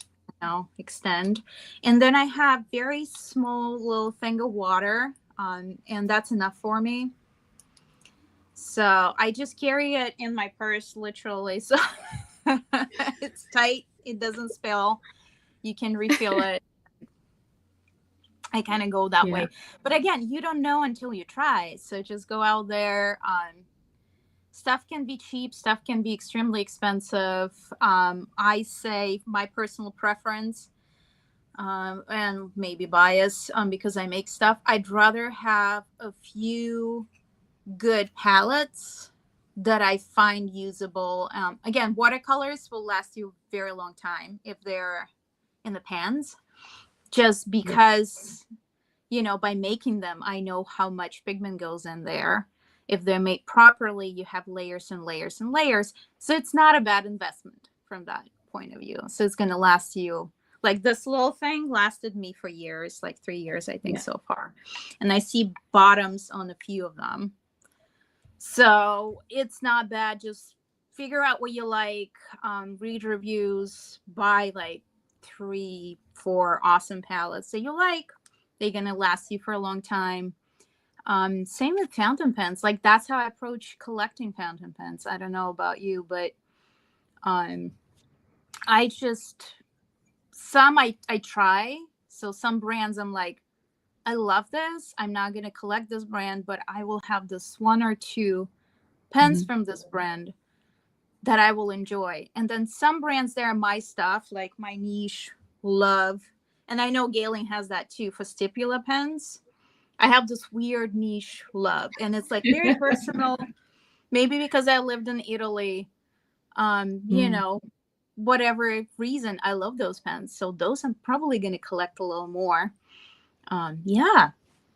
extend. And then I have very small little thing of water, and that's enough for me. So I just carry it in my purse, literally. So it's tight, it doesn't spill. You can refill it. I kind of go that Yeah. way. But again, you don't know until you try. So just go out there. Stuff can be cheap, stuff can be extremely expensive. I say my personal preference, and maybe bias, because I make stuff. I'd rather have a few good palettes that I find usable. Again, watercolors will last you a very long time if they're in the pans, just Yeah. because, by making them, I know how much pigment goes in there. If they're made properly, you have layers and layers and layers. So it's not a bad investment from that point of view. So it's going to last you. Like this little thing lasted me for years, like 3 years, I think, Yeah. so far. And I see bottoms on a few of them. So it's not bad. Just figure out what you like, read reviews, buy like 3, 4 awesome palettes that you like. They're gonna last you for a long time. Same with fountain pens. Like that's how I approach collecting fountain pens. I don't know about you, but um, I just some I try. So some brands I'm like, I love this. I'm not gonna collect this brand, but I will have this one or two pens Mhm. from this brand that I will enjoy. And then some brands, there are my stuff, like my niche love. And I know Galen has that too for stipula pens. I have this weird niche love, and it's like very personal. Maybe because I lived in Italy, you Mm. know, whatever reason, I love those pens. So those I'm probably going to collect a little more. Yeah.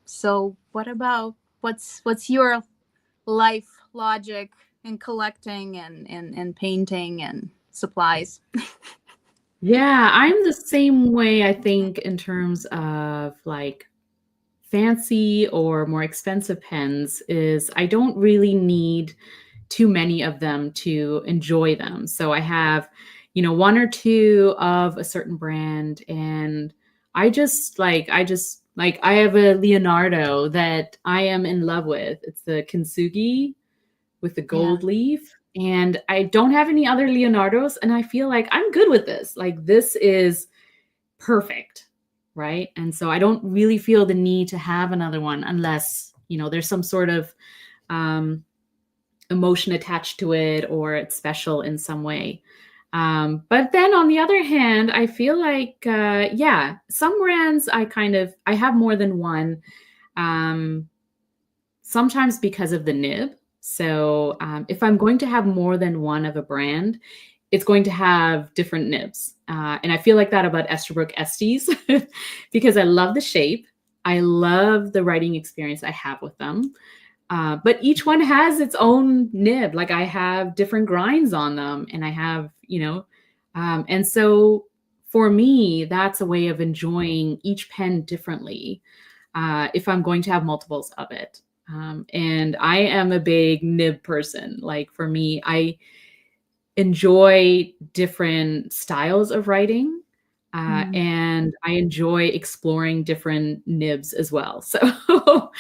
So what about what's your life logic in collecting and painting and supplies? Yeah, I'm the same way, I think, in terms of like fancy or more expensive pens, is I don't really need too many of them to enjoy them. So I have, one or two of a certain brand, and I have a Leonardo that I am in love with. It's the Kintsugi with the Yeah. gold leaf. And I don't have any other Leonardos, and I feel like I'm good with this. Like, this is perfect, right? And so I don't really feel the need to have another one unless, there's some sort of um, emotion attached to it or it's special in some way. But then on the other hand, I feel like, yeah, some brands I have more than one. Um, Sometimes because of the nib. So if I'm going to have more than one of a brand, it's going to have different nibs. And I feel like that about Esterbrook Estes because I love the shape. I love the writing experience I have with them. But each one has its own nib. Like, I have different grinds on them, and I have, and so for me, that's a way of enjoying each pen differently if I'm going to have multiples of it. And I am a big nib person. Like, for me, I enjoy different styles of writing. Mm. And I enjoy exploring different nibs as well. So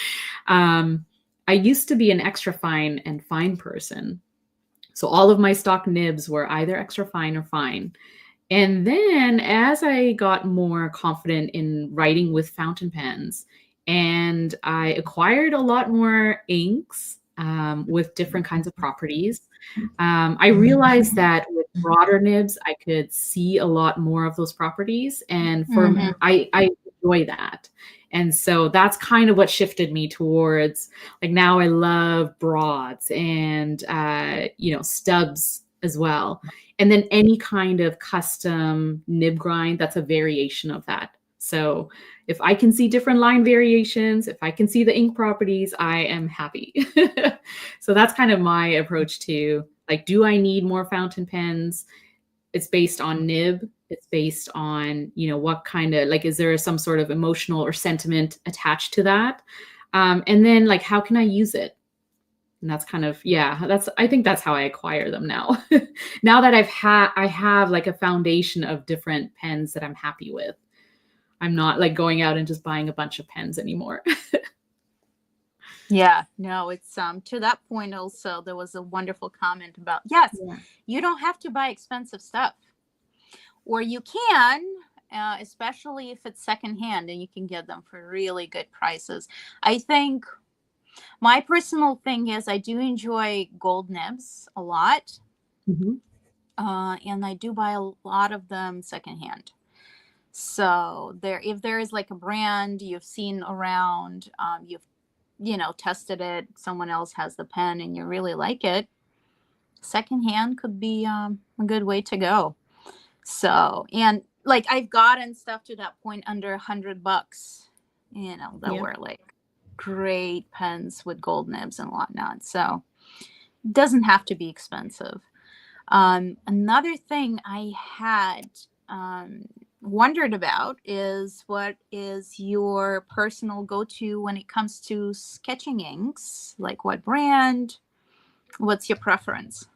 um, I used to be an extra fine and fine person. So all of my stock nibs were either extra fine or fine. And then as I got more confident in writing with fountain pens, and I acquired a lot more inks with different kinds of properties, I realized that with broader nibs, I could see a lot more of those properties. And Mhm. I enjoy that. And so that's kind of what shifted me towards, like, now I love broads and, stubs as well. And then any kind of custom nib grind that's a variation of that. So if I can see different line variations, if I can see the ink properties, I am happy. So that's kind of my approach to, like, do I need more fountain pens? It's based on nib. It's based on, what kind of, like, is there some sort of emotional or sentiment attached to that? And then, like, how can I use it? And that's kind of, yeah, I think that's how I acquire them now. Now that I have like a foundation of different pens that I'm happy with. I'm not like going out and just buying a bunch of pens anymore. Yeah, no, it's to that point also there was a wonderful comment about, yes, Yeah. you don't have to buy expensive stuff. Or you can, especially if it's secondhand and you can get them for really good prices. I think my personal thing is I do enjoy gold nibs a lot, Mhm. and I do buy a lot of them secondhand. So there, if there is like a brand you've seen around, you've tested it, someone else has the pen, and you really like it, secondhand could be a good way to go. So, and like I've gotten stuff to that point under $100, that Yeah. were like great pens with gold nibs and whatnot. So it doesn't have to be expensive. Another thing I had wondered about is what is your personal go-to when it comes to sketching inks? Like what brand? What's your preference?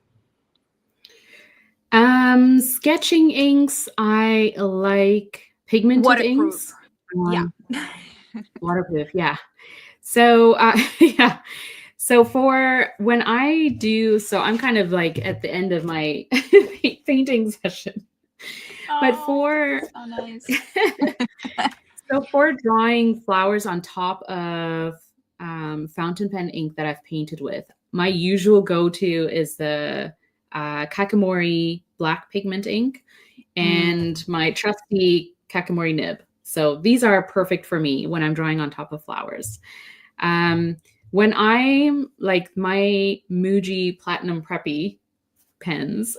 Sketching inks, I like pigmented Waterproof. inks. Yeah. Um, Waterproof, yeah. So, yeah. So for when I do, so I'm kind of like at the end of my painting session. But Oh, for so nice. so for drawing flowers on top of fountain pen ink that I've painted with, my usual go-to is the Kakimori black pigment ink, Mm. and my trusty Kakimori nib. So these are perfect for me when I'm drawing on top of flowers. Um, when I'm like my Muji Platinum Preppy pens,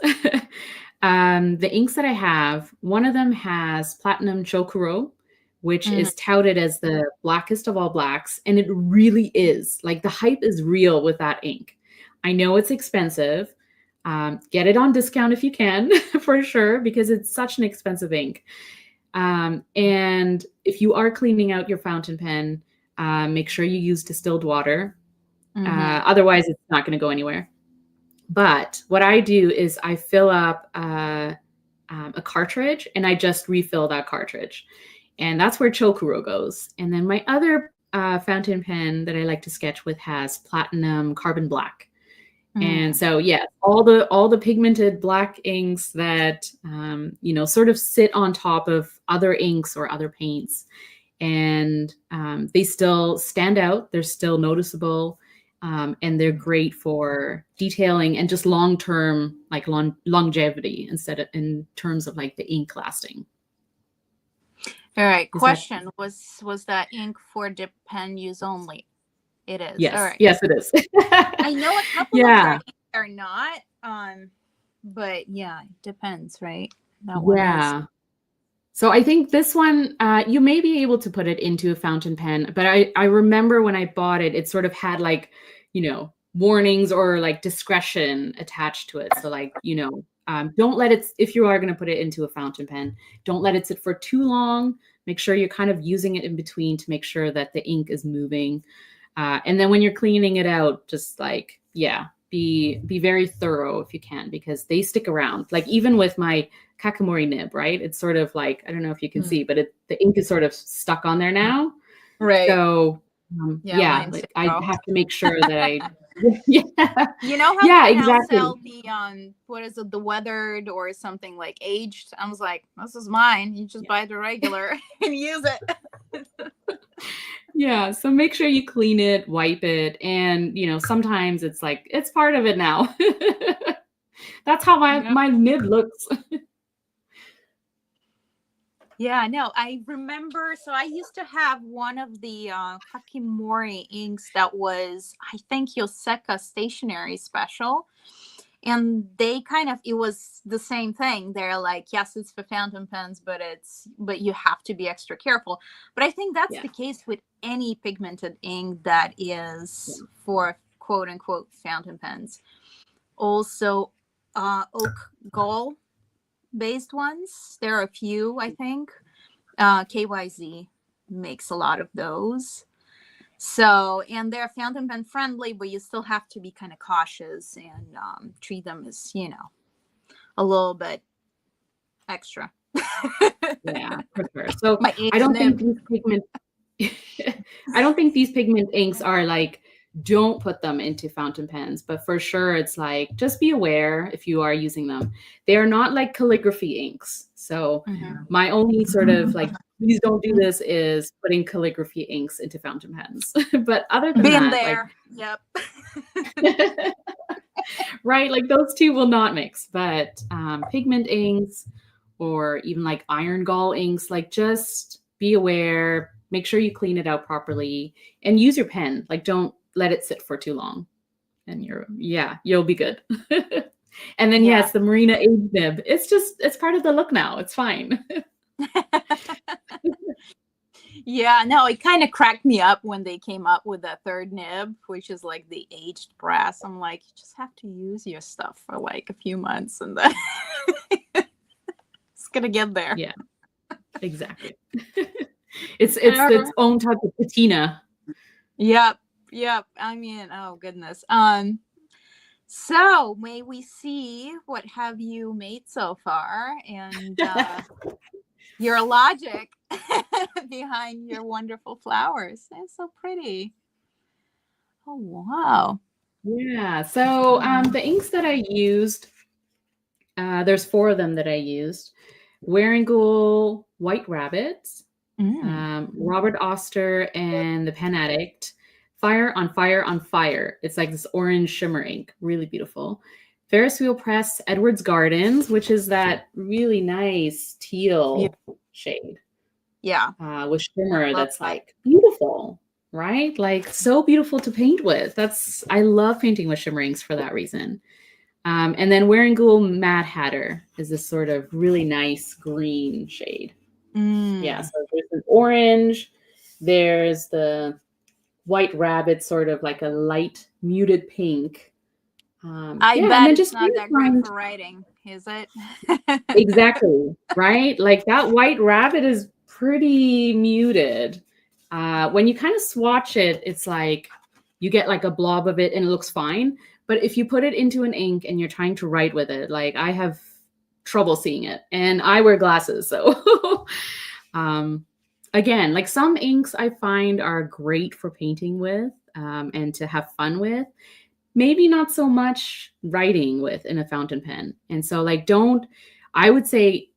the inks that I have, one of them has Platinum Chokuro, which Mhm. is touted as the blackest of all blacks. And it really is. Like the hype is real with that ink. I know it's expensive. Get it on discount if you can, for sure, because it's such an expensive ink. And if you are cleaning out your fountain pen, make sure you use distilled water. Mhm. Otherwise, it's not going to go anywhere. But what I do is I fill up a cartridge and I just refill that cartridge. And that's where Chokuro goes. And then my other fountain pen that I like to sketch with has platinum carbon black. And Mm. so, yeah, all the pigmented black inks that sort of sit on top of other inks or other paints, and they still stand out. They're still noticeable, and they're great for detailing and just long term, like longevity, instead of in terms of like the ink lasting. All right. Is that Question: Was that ink for dip pen use only? It is. All yes? right. Yes, it is. I know a couple of their Yeah, inks are not. But yeah, it depends, right? That one is. yeah. So I think this one, you may be able to put it into a fountain pen, but I remember when I bought it, it sort of had like, warnings or like discretion attached to it. So like, don't let it, if you are going to put it into a fountain pen, don't let it sit for too long. Make sure you're kind of using it in between to make sure that the ink is moving. And then when you're cleaning it out, just like, yeah, be very thorough if you can, because they stick around. Like even with my Kakimori nib, right? It's sort of like, I don't know if you can Mm. see, but the ink is sort of stuck on there now. Right. So Yeah, yeah, mine too. like I have to make sure that I, yeah, You know how yeah, they now exactly. sell the what is it, the weathered or something like aged? I was like, this is mine. You just Yeah. buy the regular and use it. Yeah, so make sure you clean it, wipe it, and sometimes it's like it's part of it now. That's how my Yeah. my nib looks. Yeah, no, I remember. So I used to have one of the Kakimori inks that was, I think, Yoseka Stationery Special. And they kind of, it was the same thing. They're like, yes, it's for fountain pens, but you have to be extra careful. But I think that's Yeah. the case with any pigmented ink that Yeah. is for quote unquote fountain pens. Also, oak gall based ones. There are a few, I think. KYZ makes a lot of those. So, and they're fountain pen friendly, but you still have to be kind of cautious and treat them as, a little bit extra. Yeah, for sure. So My I age don't think nib. these pigment I don't think these pigment inks are like don't put them into fountain pens, but for sure it's like just be aware if you are using them. They are not like calligraphy inks. So Mhm. my only sort of like please don't do this is putting calligraphy inks into fountain pens. But other than Been that, like there. Yep. right, like those two will not mix. But pigment inks or even like iron gall inks, like just be aware, make sure you clean it out properly and use your pen. Like don't let it sit for too long. And you'll be good. And then Yeah. yes, the Marina Age nib. It's part of the look now. It's fine. Yeah, no, it kind of cracked me up when they came up with that third nib, which is like the aged brass. I'm like, you just have to use your stuff for like a few months and then it's gonna get there. Yeah, exactly. It's its own type of patina. Yep, yep. I mean, oh goodness. So may we see what have you made so far and your logic behind your wonderful flowers. They're so pretty. Oh wow. Yeah. So the inks that I used, there's four of them that I used. Wearingeul White Rabbits, Mm. Robert Oster, and the Pen Addict. Fire on Fire on Fire. It's like this orange shimmer ink, really beautiful. Ferris Wheel Press Edwards Gardens, which is that really nice teal shade Yeah, with shimmer love that's that. like beautiful, right? Like so beautiful to paint with. I love painting with shimmer inks for that reason. And then Wearingeul Mad Hatter is this sort of really nice green shade. Yeah, Mm. so there's an orange, there's the White Rabbit, sort of like a light muted pink. I Yeah, and bet then it's just trying not to that great find for writing, is it? exactly, right? Like that White Rabbit is pretty muted. When you kind of swatch it, it's like you get like a blob of it and it looks fine. But if you put it into an ink and you're trying to write with it, like I have trouble seeing it, and I wear glasses, so um, again, like some inks I find are great for painting with and to have fun with. Maybe not so much writing with in a fountain pen. And so, like, don't, I would say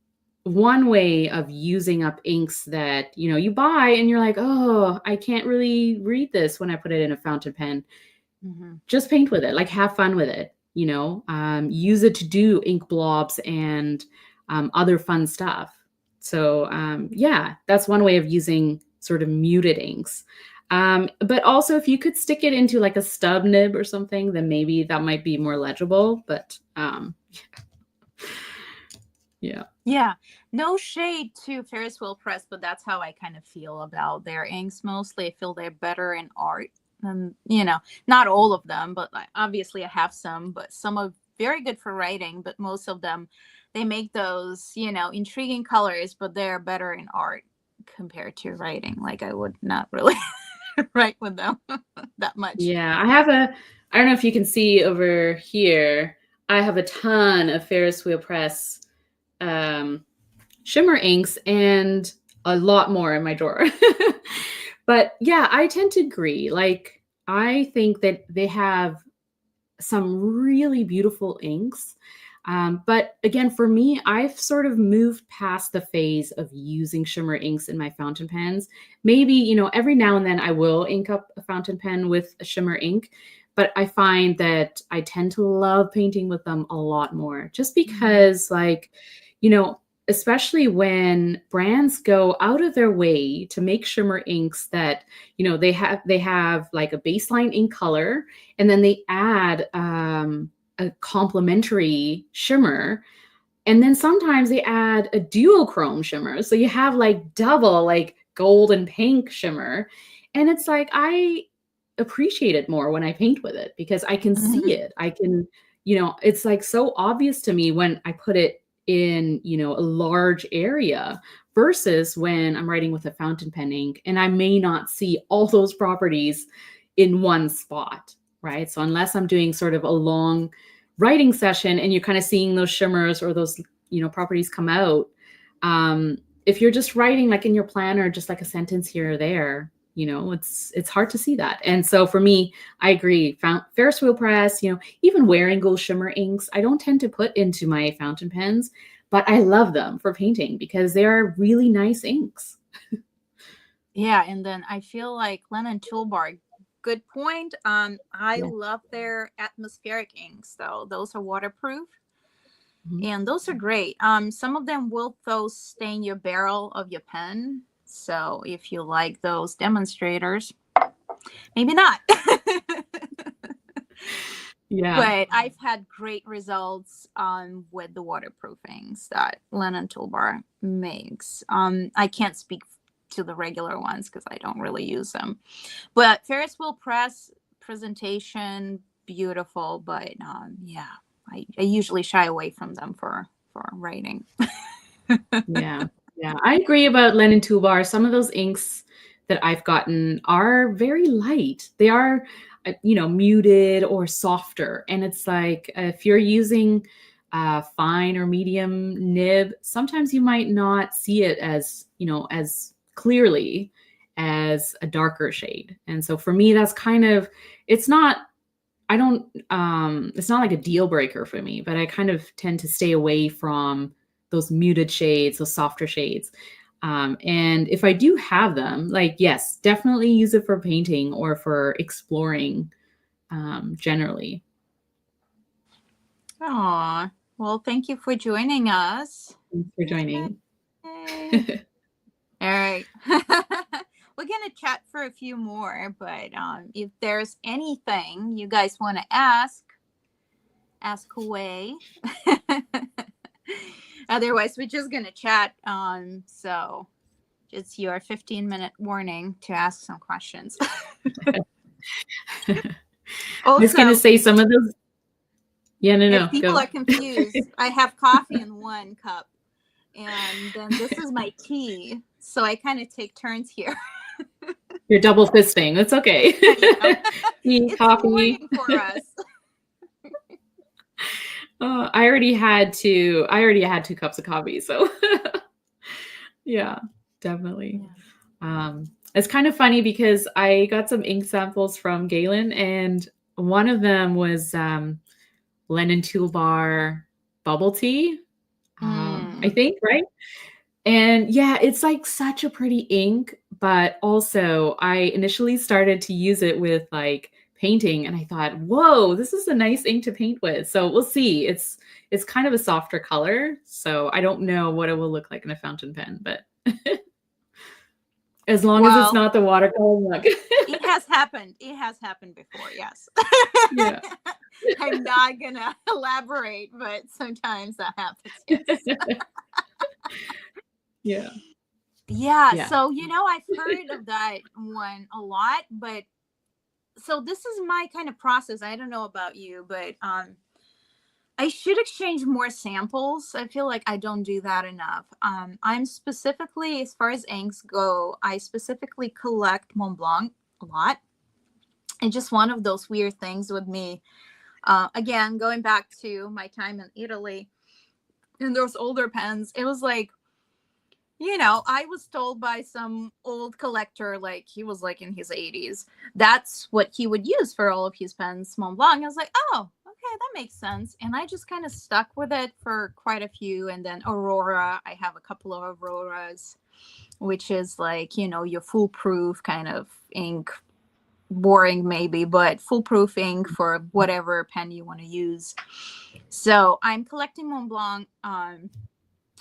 one way of using up inks that, you buy and you're like, oh, I can't really read this when I put it in a fountain pen. Mhm. Just paint with it, like, have fun with it, use it to do ink blobs and other fun stuff. So, yeah, that's one way of using sort of muted inks. But also, if you could stick it into like a stub nib or something, then maybe that might be more legible. But yeah. Yeah, no shade to Ferris Wheel Press, but that's how I kind of feel about their inks mostly. I feel they're better in art. And, not all of them, but obviously I have some, but some are very good for writing, but most of them, they make those, intriguing colors, but they're better in art compared to writing. Like I would not really write with them that much. Yeah, I don't know if you can see over here, I have a ton of Ferris Wheel Press um, shimmer inks and a lot more in my drawer. But yeah, I tend to agree. Like, I think that they have some really beautiful inks. But again, for me, I've sort of moved past the phase of using shimmer inks in my fountain pens. Maybe, every now and then I will ink up a fountain pen with a shimmer ink, but I find that I tend to love painting with them a lot more just Mhm. because, like, you know, especially when brands go out of their way to make shimmer inks that, they have like a baseline ink color and then they add a complementary shimmer, and then sometimes they add a duochrome shimmer, so you have like double, like gold and pink shimmer. And it's like I appreciate it more when I paint with it because I can see Mhm. it. I can, it's like so obvious to me when I put it in, a large area versus when I'm writing with a fountain pen ink and I may not see all those properties in one spot, right? So unless I'm doing sort of a long writing session and you're kind of seeing those shimmers or those, properties come out, um, if you're just writing like in your planner, just like a sentence here or there, it's hard to see that. And so for me, I agree. Ferris wheel press, even Wearingeul shimmer inks, I don't tend to put into my fountain pens, but I love them for painting because they are really nice inks. Yeah, and then I feel like Lennon Toolbar, good point. I Yeah. love their atmospheric inks though. Those are waterproof Mhm. and those are great. Some of them will though stain your barrel of your pen. So if you like those demonstrators, maybe not. Yeah. But I've had great results with the waterproofings that Lennon Toolbar makes. I can't speak to the regular ones because I don't really use them. But Ferris wheel press presentation, beautiful. But yeah, I usually shy away from them for writing. Yeah, yeah, I agree about Lennon Toolbar. Some of those inks that I've gotten are very light. They are, muted or softer. And it's like if you're using a fine or medium nib, sometimes you might not see it as, as clearly as a darker shade. And so for me, that's kind of, it's not I don't it's not like a deal breaker for me, but I kind of tend to stay away from those muted shades, those softer shades. And if I do have them, like, yes, definitely use it for painting or for exploring generally. Aw. Well, thank you for joining us. Thanks for joining. Yay. All right. We're going to chat for a few more, but if there's anything you guys want to ask away. Otherwise, we're just going to chat. So it's your 15-minute warning to ask some questions. I was going to Also, say some of those. Yeah, if no, people go. are confused, I have coffee in one cup, and then this is my tea. So I kind of take turns here. You're double fisting. It's okay. I Tea, It's a coffee. morning for us. Oh, I already had two cups of coffee, so yeah, definitely. It's kind of funny because I got some ink samples from Galen, and one of them was Lennon Toolbar bubble tea. I think, right? And yeah, it's like such a pretty ink, but also I initially started to use it with like painting and I thought, whoa, this is a nice ink to paint with. So we'll see. It's kind of a softer color. So I don't know what it will look like in a fountain pen, but as long as it's Well, not the watercolor look. it has happened. It has happened before, yes. Yeah. I'm not gonna elaborate, but sometimes that happens, yes. Yeah. Yeah, Yeah. so I've heard of that one a lot, but so this is my kind of process. I don't know about you, but I should exchange more samples. I feel like I don't do that enough. I'm specifically, as far as inks go, I specifically collect Mont Blanc a lot. It's just one of those weird things with me. Again, going back to my time in Italy and those older pens, it was like, I was told by some old collector, like he was like in his 80s, that's what he would use for all of his pens, Mont Blanc. I was like, oh, okay, that makes sense. And I just kind of stuck with it for quite a few. And then Aurora, I have a couple of Auroras, which is like, your foolproof kind of ink, boring maybe, but foolproof ink for whatever pen you want to use. So I'm collecting Mont Blanc.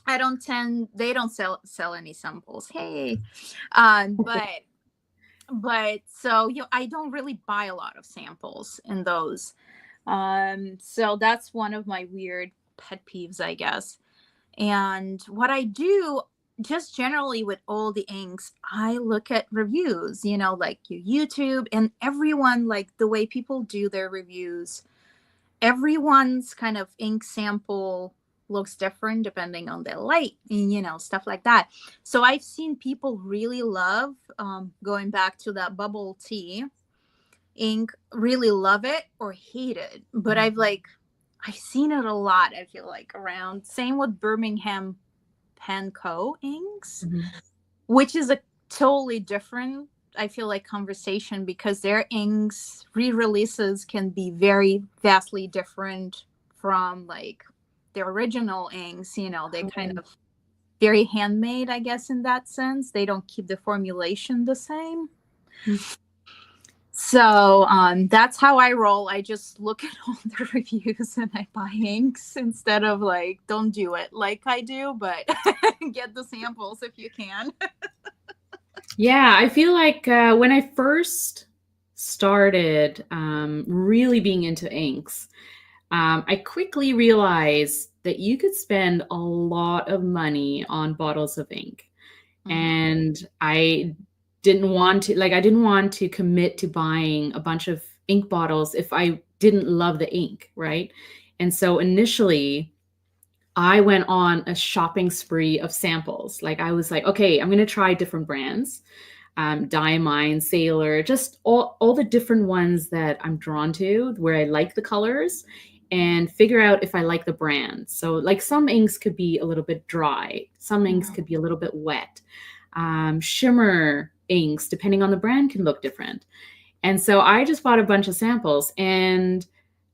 They don't sell any samples. Hey. But so I don't really buy a lot of samples in those. So that's one of my weird pet peeves, I guess. And what I do just generally with all the inks, I look at reviews, like your YouTube, and everyone, like the way people do their reviews, everyone's kind of ink sample looks different depending on their light and stuff like that. So I've seen people really love, going back to that bubble tea ink, really love it or hate it. But I've seen it a lot, I feel like, around. Same with Birmingham Pen Co. inks, which is a totally different, I feel like, conversation, because their inks re-releases can be very vastly different from like their original inks. They're kind of very handmade, I guess, in that sense. They don't keep the formulation the same. So that's how I roll. I just look at all the reviews and I buy inks instead of like, don't do it like I do, but get the samples if you can. Yeah, I feel like when I first started really being into inks, I quickly realized that you could spend a lot of money on bottles of ink. And I didn't want to commit to buying a bunch of ink bottles if I didn't love the ink, right? And so initially I went on a shopping spree of samples. Like I was like, okay, I'm going to try different brands, Diamine, Sailor, just all the different ones that I'm drawn to, where I like the colors, and figure out if I like the brand. So like some inks could be a little bit dry, some inks could be a little bit wet. Shimmer inks, depending on the brand, can look different. And so I just bought a bunch of samples, and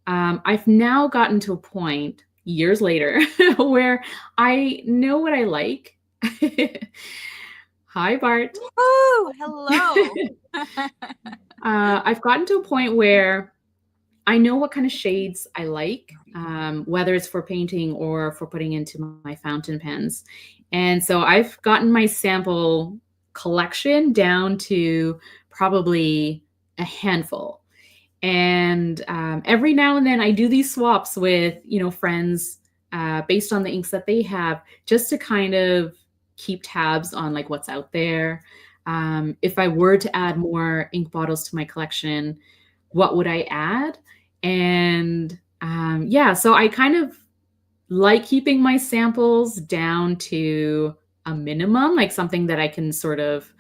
I've now gotten to a point years later where I know what I like. Hi, Bart. Oh, hello. I've gotten to a point where I know what kind of shades I like, whether it's for painting or for putting into my fountain pens. And so I've gotten my sample collection down to probably a handful. And every now and then I do these swaps with, friends based on the inks that they have, just to kind of keep tabs on like what's out there. If I were to add more ink bottles to my collection, what would I add? And yeah, so I kind of like keeping my samples down to a minimum, like something that I can sort of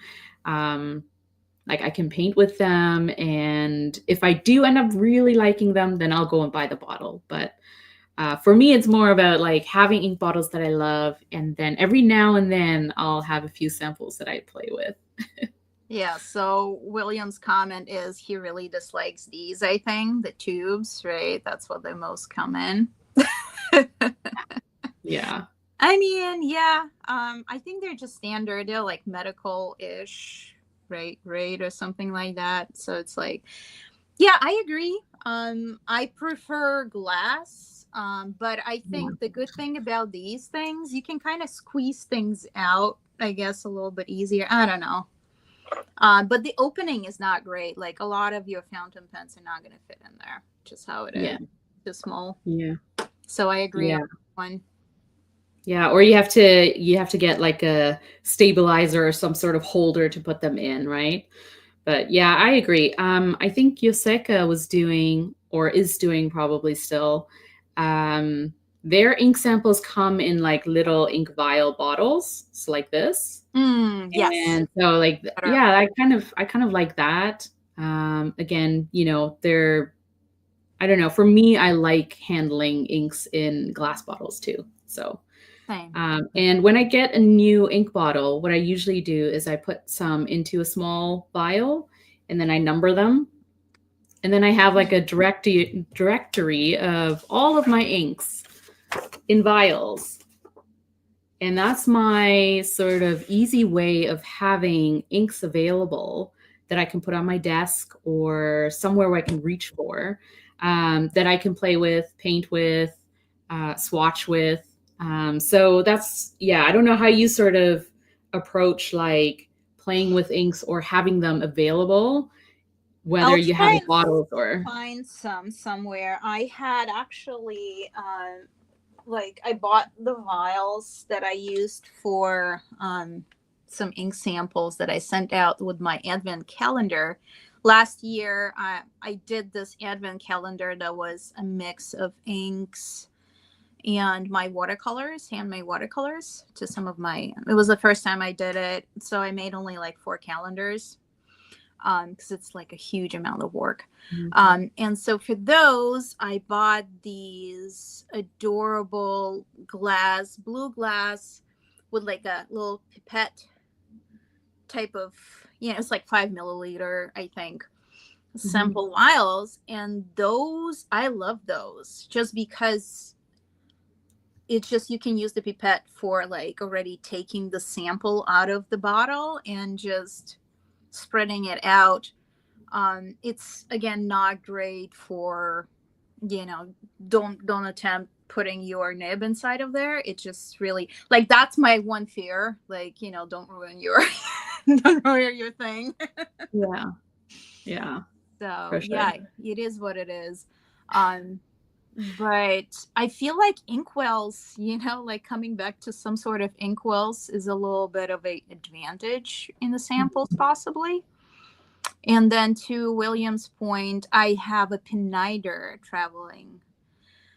like I can paint with them. And if I do end up really liking them, then I'll go and buy the bottle. But for me, it's more about like having ink bottles that I love. And then every now and then I'll have a few samples that I play with. Yeah, so William's comment is he really dislikes these, I think, the tubes, right? That's what they most come in. Yeah. I mean, yeah, I think they're just standard. They're like medical-ish, right, or something like that. So it's like, yeah, I agree. I prefer glass, but I Yeah. think the good thing about these things, you can kind of squeeze things out, I guess, a little bit easier. I don't know. But the opening is not great. Like a lot of your fountain pens are not going to fit in there, just how it is. Yeah. Too small. Yeah. So I agree on Yeah. one. Yeah, or you have to get like a stabilizer or some sort of holder to put them in, right? But yeah, I agree. I think Yoseka was doing or is doing probably still. Um, their ink samples come in like little ink vial bottles, so like this. Yes. And so like Better. yeah, I kind of like that. Again, they're I don't know. For me, I like handling inks in glass bottles too. So Same. and when I get a new ink bottle, what I usually do is I put some into a small vial and then I number them. And then I have like a directory of all of my inks in vials. And that's my sort of easy way of having inks available that I can put on my desk or somewhere where I can reach for, that I can play with, paint with, swatch with. So that's, yeah, I don't know how you sort of approach like playing with inks or having them available, whether I'll you have try a and bottle or. find some somewhere. I had actually, like, I bought the vials that I used for some ink samples that I sent out with my advent calendar. Last year, I did this advent calendar that was a mix of inks and my watercolors, handmade watercolors to some of my, it was the first time I did it. So I made only like 4 calendars because it's like a huge amount of work. And so for those, I bought these adorable blue glass with like a little pipette type of, it's like 5 milliliter, I think, sample vials. And those, I love those just because it's just, you can use the pipette for like already taking the sample out of the bottle and just spreading it out. It's again not great for, don't attempt putting your nib inside of there. It just really, like, that's my one fear, like, don't ruin your don't ruin your thing. Yeah, yeah, So for sure. yeah, it is what it is. um but I feel like inkwells, like coming back to some sort of inkwells is a little bit of a advantage in the samples possibly. And then to William's point, I have a Pinnider traveling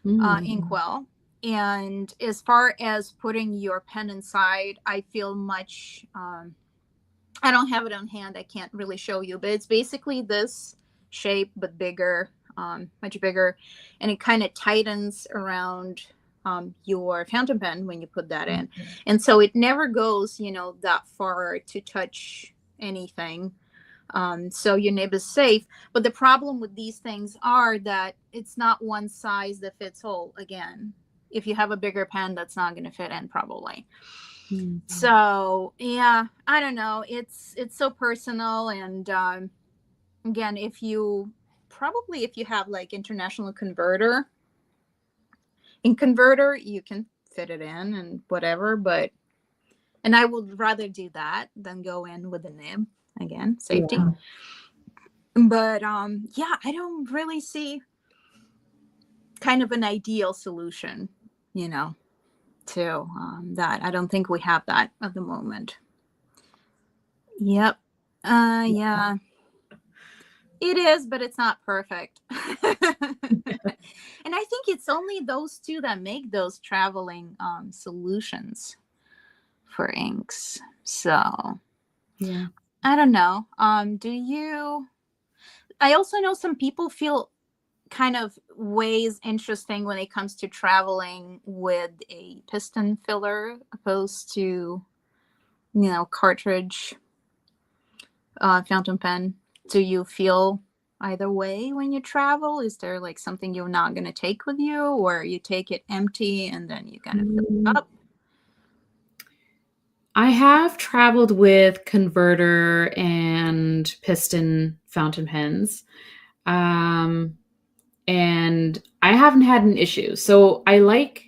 inkwell. And as far as putting your pen inside, I feel much, I don't have it on hand. I can't really show you, but it's basically this shape, but bigger, much bigger. And it kind of tightens around your fountain pen when you put that in. And so it never goes, that far to touch anything. So your nib is safe. But the problem with these things are that it's not one size that fits all. Again, if you have a bigger pen, that's not going to fit in probably. So yeah, I don't know. It's so personal, and again, if you probably if you have like international converter, in converter you can fit it in and whatever, but and I would rather do that than go in with a nib, again, safety. Yeah. But yeah, I don't really see kind of an ideal solution, you know, to that. I don't think we have that at the moment. Yep. Yeah, it is, but it's not perfect. And I think it's only those two that make those traveling solutions for inks. So Yeah. I don't know. Do you? I also know some people feel kind of ways interesting when it comes to traveling with a piston filler opposed to, cartridge fountain pen. Do you feel either way when you travel? Is there like something you're not going to take with you, or you take it empty and then you're going to fill it Mm, up? I have traveled with converter and piston fountain pens. Um, and I haven't had an issue. So I like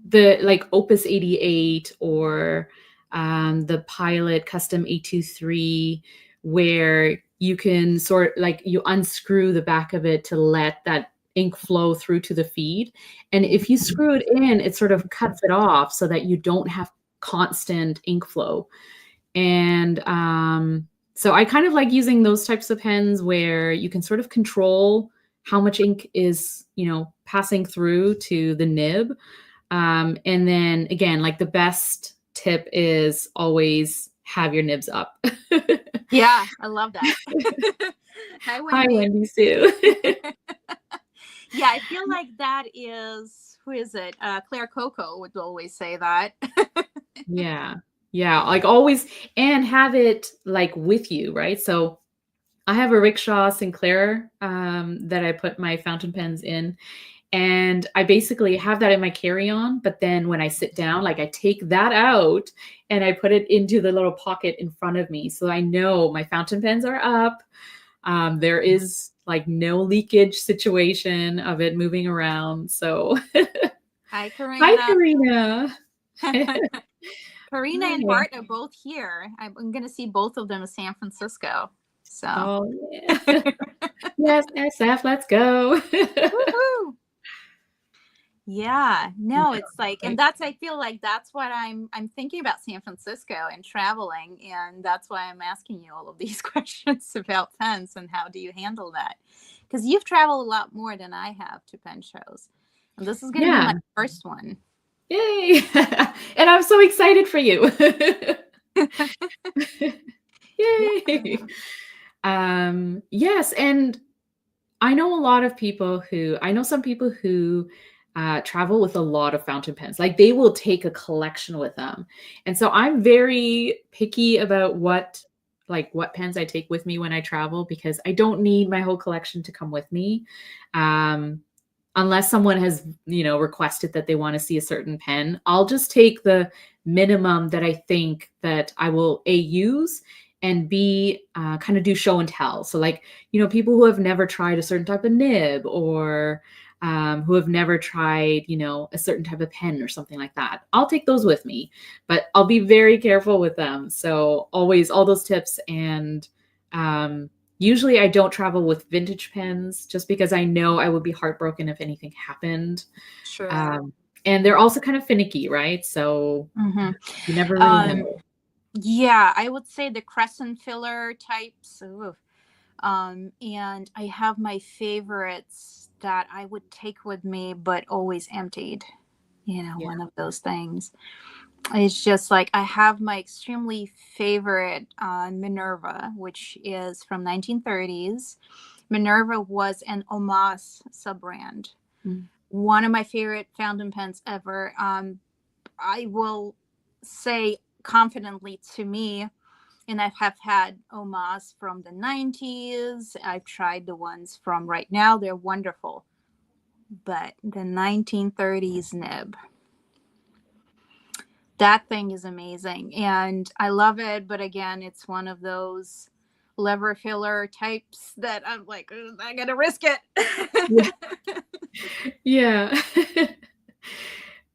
the like Opus 88 or the Pilot Custom 823, where you can sort like you unscrew the back of it to let that ink flow through to the feed. And if you screw it in, it sort of cuts it off so that you don't have constant ink flow. And so I kind of like using those types of pens where you can sort of control how much ink is, passing through to the nib. And then again, like the best tip is always have your nibs up. Yeah, I love that. Hi, Hi, Wendy. Wendy Sue. Yeah, I feel like that is, who is it? Claire Coco would always say that. Yeah. Yeah. Like always, and have it like with you, right? So I have a Rickshaw Sinclair that I put my fountain pens in. And I basically have that in my carry-on, but then when I sit down, like I take that out and I put it into the little pocket in front of me. So I know my fountain pens are up. There is like no leakage situation of it moving around. So Hi, hi, Karina. Karina. Karina and Hi. Bart are both here. I'm going to see both of them in San Francisco. So, Oh, yeah. Yes, SF, let's go. woohoo! Yeah, no, Yeah, it's like, and right. that's, I feel like that's what I'm thinking about San Francisco and traveling, and that's why I'm asking you all of these questions about pens and how do you handle that? Because you've traveled a lot more than I have to pen shows, and this is going to be Yeah. my first one. Yay. And I'm so excited for you. Yeah. Yay. Yes, and I know some people who travel with a lot of fountain pens. Like they will take a collection with them. And so I'm very picky about what pens I take with me when I travel because I don't need my whole collection to come with me. Um, Unless someone has, requested that they want to see a certain pen, I'll just take the minimum that I think that I will A, use, and B, kind of do show and tell. So like, people who have never tried a certain type of nib or who have never tried, a certain type of pen or something like that. I'll take those with me, but I'll be very careful with them. So always all those tips. And usually I don't travel with vintage pens just because I know I would be heartbroken if anything happened. Sure. Um, and they're also kind of finicky, right? So Hmm. you never really Um, know. yeah, I would say the crescent filler types. Ooh. And I have my favorites that I would take with me, but always emptied. Yeah. One of those things. It's just like I have my extremely favorite Minerva, which is from 1930s. Minerva was an Omas sub brand. Mm. One of my favorite fountain pens ever. I will say confidently, to me, and I have had Omas from the 90s. I've tried the ones from right now. They're wonderful. But the 1930s nib, that thing is amazing. And I love it. But again, it's one of those lever filler types that I'm like, "Ugh, I gotta risk it." Yeah. Yeah.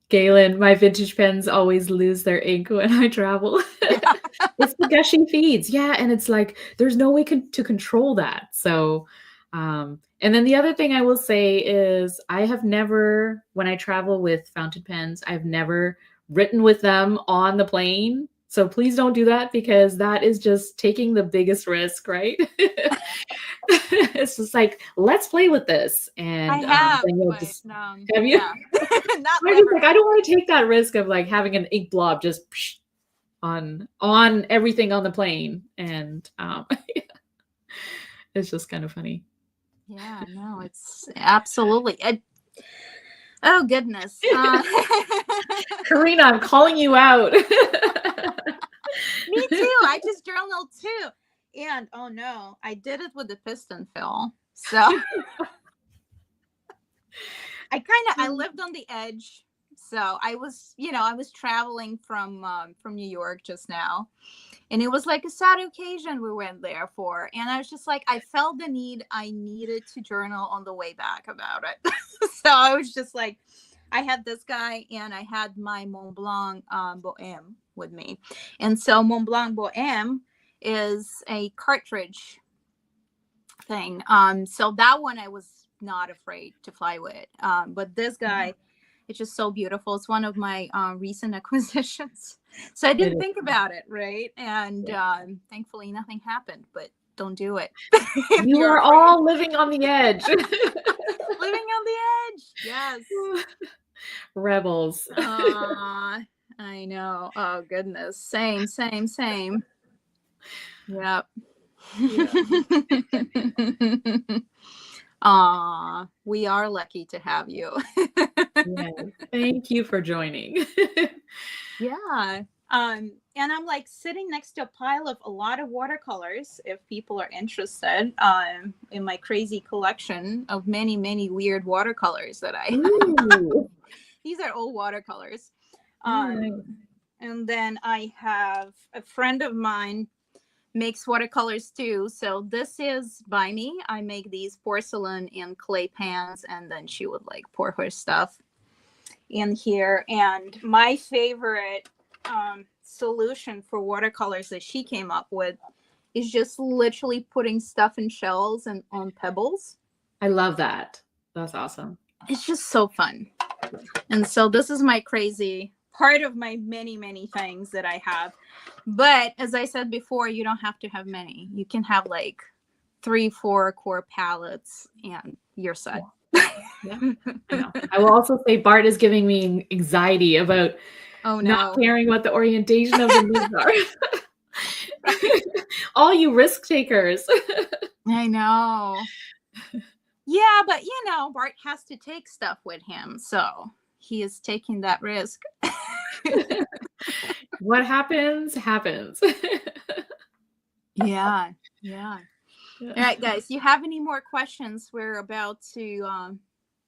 Galen, my vintage pens always lose their ink when I travel. Yeah. It's the gushing feeds. Yeah, and it's like there's no way to control that. So, and then the other thing I will say is I have never, when I travel with fountain pens, I've never written with them on the plane. So please don't do that because that is just taking the biggest risk, right? It's just like, let's play with this. I And have, then you'll but just, have you? yeah, not I'm just lever like, I don't want to take that risk of like having an ink blob just on everything on the plane. And it's just kind of funny. Yeah, no, it's absolutely. Oh goodness. Karina, I'm calling you out. Me too. I just journaled too. And oh no, I did it with the piston fill. So I lived on the edge. So I was, I was traveling from New York just now. And it was like a sad occasion we went there for. And I was just like, I felt the need. I needed to journal on the way back about it. So I was just like, I had this guy and I had my Mont Blanc Bohème with me. And so Mont Blanc Bohème is a cartridge thing. So that one I was not afraid to fly with. But this guy, it's just so beautiful. It's one of my recent acquisitions. So I didn't think about it, right? And thankfully nothing happened, but don't do it. You are all living on the edge. Living on the edge. Yes. Rebels. I know. Oh goodness. Same. Yep. We are lucky to have you. Yes. Thank you for joining. Yeah. And I'm like sitting next to a pile of a lot of watercolors if people are interested in my crazy collection of many, many weird watercolors that I have. These are all watercolors. And then I have a friend of mine makes watercolors too. So this is by me. I make these porcelain and clay pans, and then she would like pour her stuff in here. And my favorite solution for watercolors that she came up with is just literally putting stuff in shells and on pebbles. I love that. That's awesome. It's just so fun. And so this is my crazy part of my many, many things that I have. But as I said before, you don't have to have many. You can have like 3-4 core palettes and you're set. Yeah, I know. I will also say Bart is giving me anxiety about not caring what the orientation of the leaves are. All you risk takers. I know. Yeah, but Bart has to take stuff with him, so he is taking that risk. What happens. Yeah. All right, guys, you have any more questions? We're about to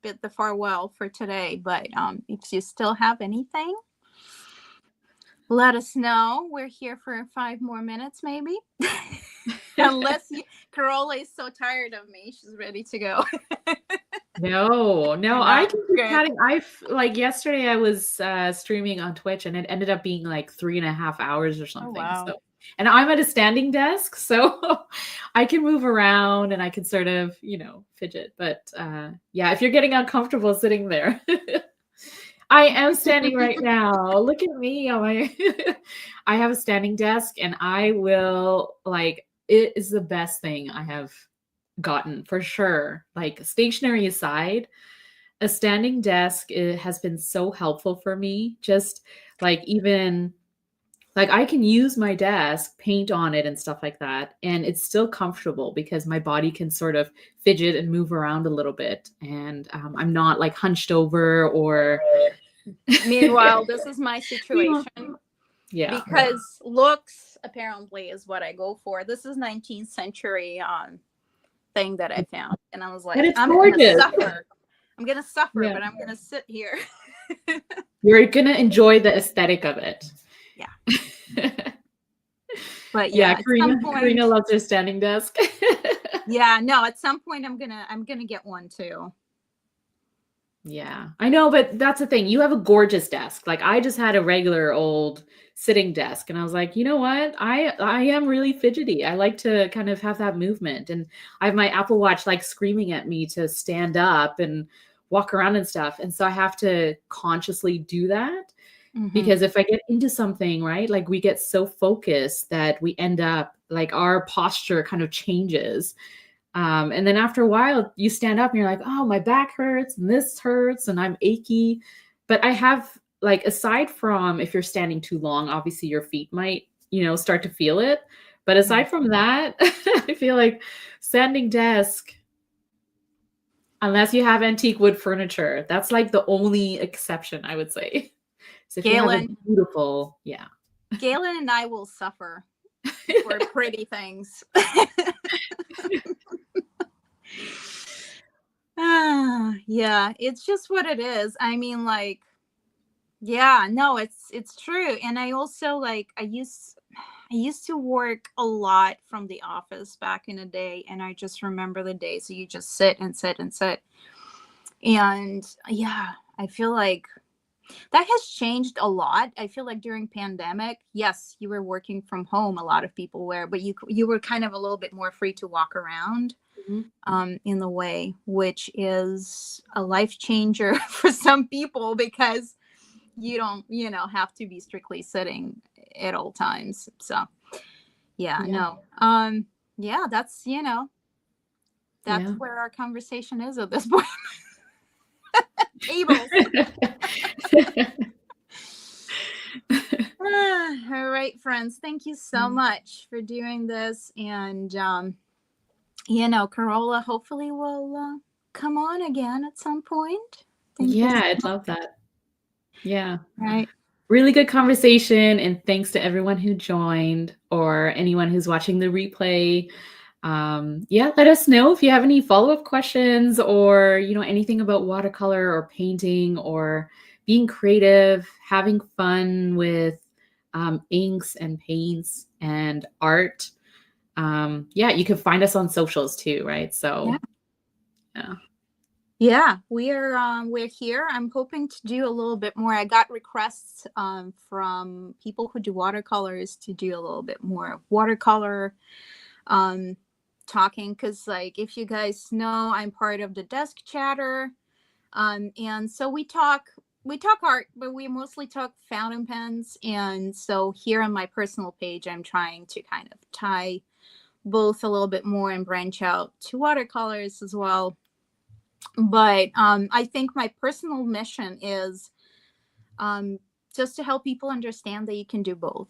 bid the farewell for today, but if you still have anything, let us know. We're here for 5 more minutes, maybe. Unless Carola is so tired of me, she's ready to go. No, I can keep chatting. Like yesterday I was streaming on Twitch and it ended up being like 3.5 hours or something. Oh, wow. So, and I'm at a standing desk, so I can move around and I can sort of, fidget. But yeah, if you're getting uncomfortable sitting there, I am standing right now. Look at me. I have a standing desk and I will it is the best thing I have gotten for sure. Like stationery aside, a standing desk has been so helpful for me. Just even I can use my desk, paint on it and stuff like that, and it's still comfortable because my body can sort of fidget and move around a little bit, and I'm not hunched over or. Meanwhile, this is my situation. Yeah. Because looks apparently is what I go for. This is 19th century thing that I found, and I was like, I'm gonna suffer, but I'm gonna sit here. You're gonna enjoy the aesthetic of it. Yeah. But Yeah, yeah, at some Karina point, loves her standing desk. yeah, no, at some point I'm gonna get one too. Yeah, I know, but that's the thing. You have a gorgeous desk. Like I just had a regular old sitting desk and I was like, "You know what? I am really fidgety. I like to kind of have that movement." And I have my Apple Watch like screaming at me to stand up and walk around and stuff. And so I have to consciously do that Hmm. because if I get into something, right? Like we get so focused that we end up like our posture kind of changes, and then after a while, you stand up and you're like, oh, my back hurts and this hurts and I'm achy. But I have, like, aside from if you're standing too long, obviously your feet might, start to feel it. But aside from that, I feel like standing desk, unless you have antique wood furniture, that's like the only exception, I would say. So if you have a Galen, beautiful, yeah. Galen and I will suffer for pretty things. Yeah, it's just what it is. I mean, like, yeah, no, it's true. And I also like I used to work a lot from the office back in the day, and I just remember the days that you just sit and sit and sit. And yeah, I feel like that has changed a lot. I feel like during pandemic, yes, you were working from home, a lot of people were, but you were kind of a little bit more free to walk around Mhm. in the way, which is a life changer for some people because you don't, have to be strictly sitting at all times. So yeah, Yeah. no. Yeah, that's Yeah. where our conversation is at this point. Tables. All right, friends. Thank you so much for doing this. And, Carola hopefully will come on again at some point. Thank you. Yeah, I'd love that. Yeah. Right. Really good conversation, and thanks to everyone who joined or anyone who's watching the replay. Yeah, let us know if you have any follow-up questions or anything about watercolor or painting or being creative, having fun with inks and paints and art. Yeah, you can find us on socials too, right? Yeah. So yeah. Yeah, we're here. I'm hoping to do a little bit more. I got requests from people who do watercolors to do a little bit more watercolor um talking, because like if you guys know, I'm part of the desk chatter. And so we talk art, but we mostly talk fountain pens. And so here on my personal page, I'm trying to kind of tie both a little bit more and branch out to watercolors as well. But I think my personal mission is um, just to help people understand that you can do both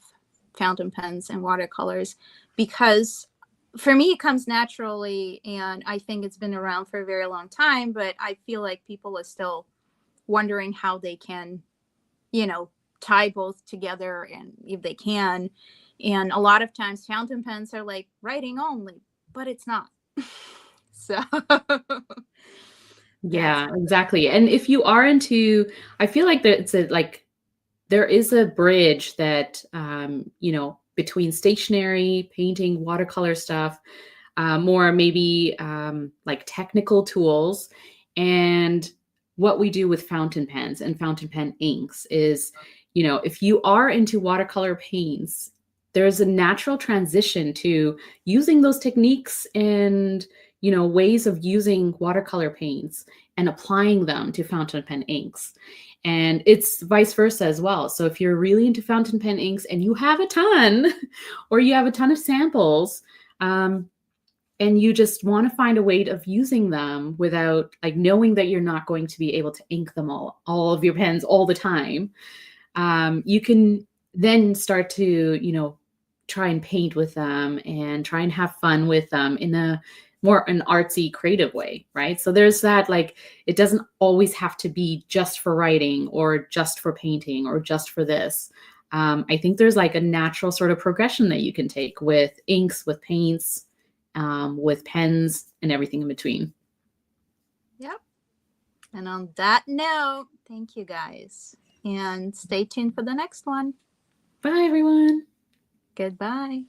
fountain pens and watercolors, because for me it comes naturally, and I think it's been around for a very long time, but I feel like people are still wondering how they can, you know, tie both together, and if they can. And a lot of times fountain pens are like writing only, but it's not. So that's Yeah, exactly. And if you are into, I feel like that it's a like there is a bridge that between stationery, painting, watercolor stuff, more maybe like technical tools, and what we do with fountain pens and fountain pen inks is, if you are into watercolor paints, there's a natural transition to using those techniques and ways of using watercolor paints and applying them to fountain pen inks. And it's vice versa as well. So if you're really into fountain pen inks and you have a ton, or you have a ton of samples, and you just want to find a way of using them without like knowing that you're not going to be able to ink them all of your pens all the time, you can then start to try and paint with them and try and have fun with them in a more an artsy creative way, right? So there's that, like, it doesn't always have to be just for writing or just for painting or just for this. I think there's like a natural sort of progression that you can take with inks, with paints, with pens, and everything in between. Yep. And on that note, thank you guys. And stay tuned for the next one. Bye, everyone. Goodbye.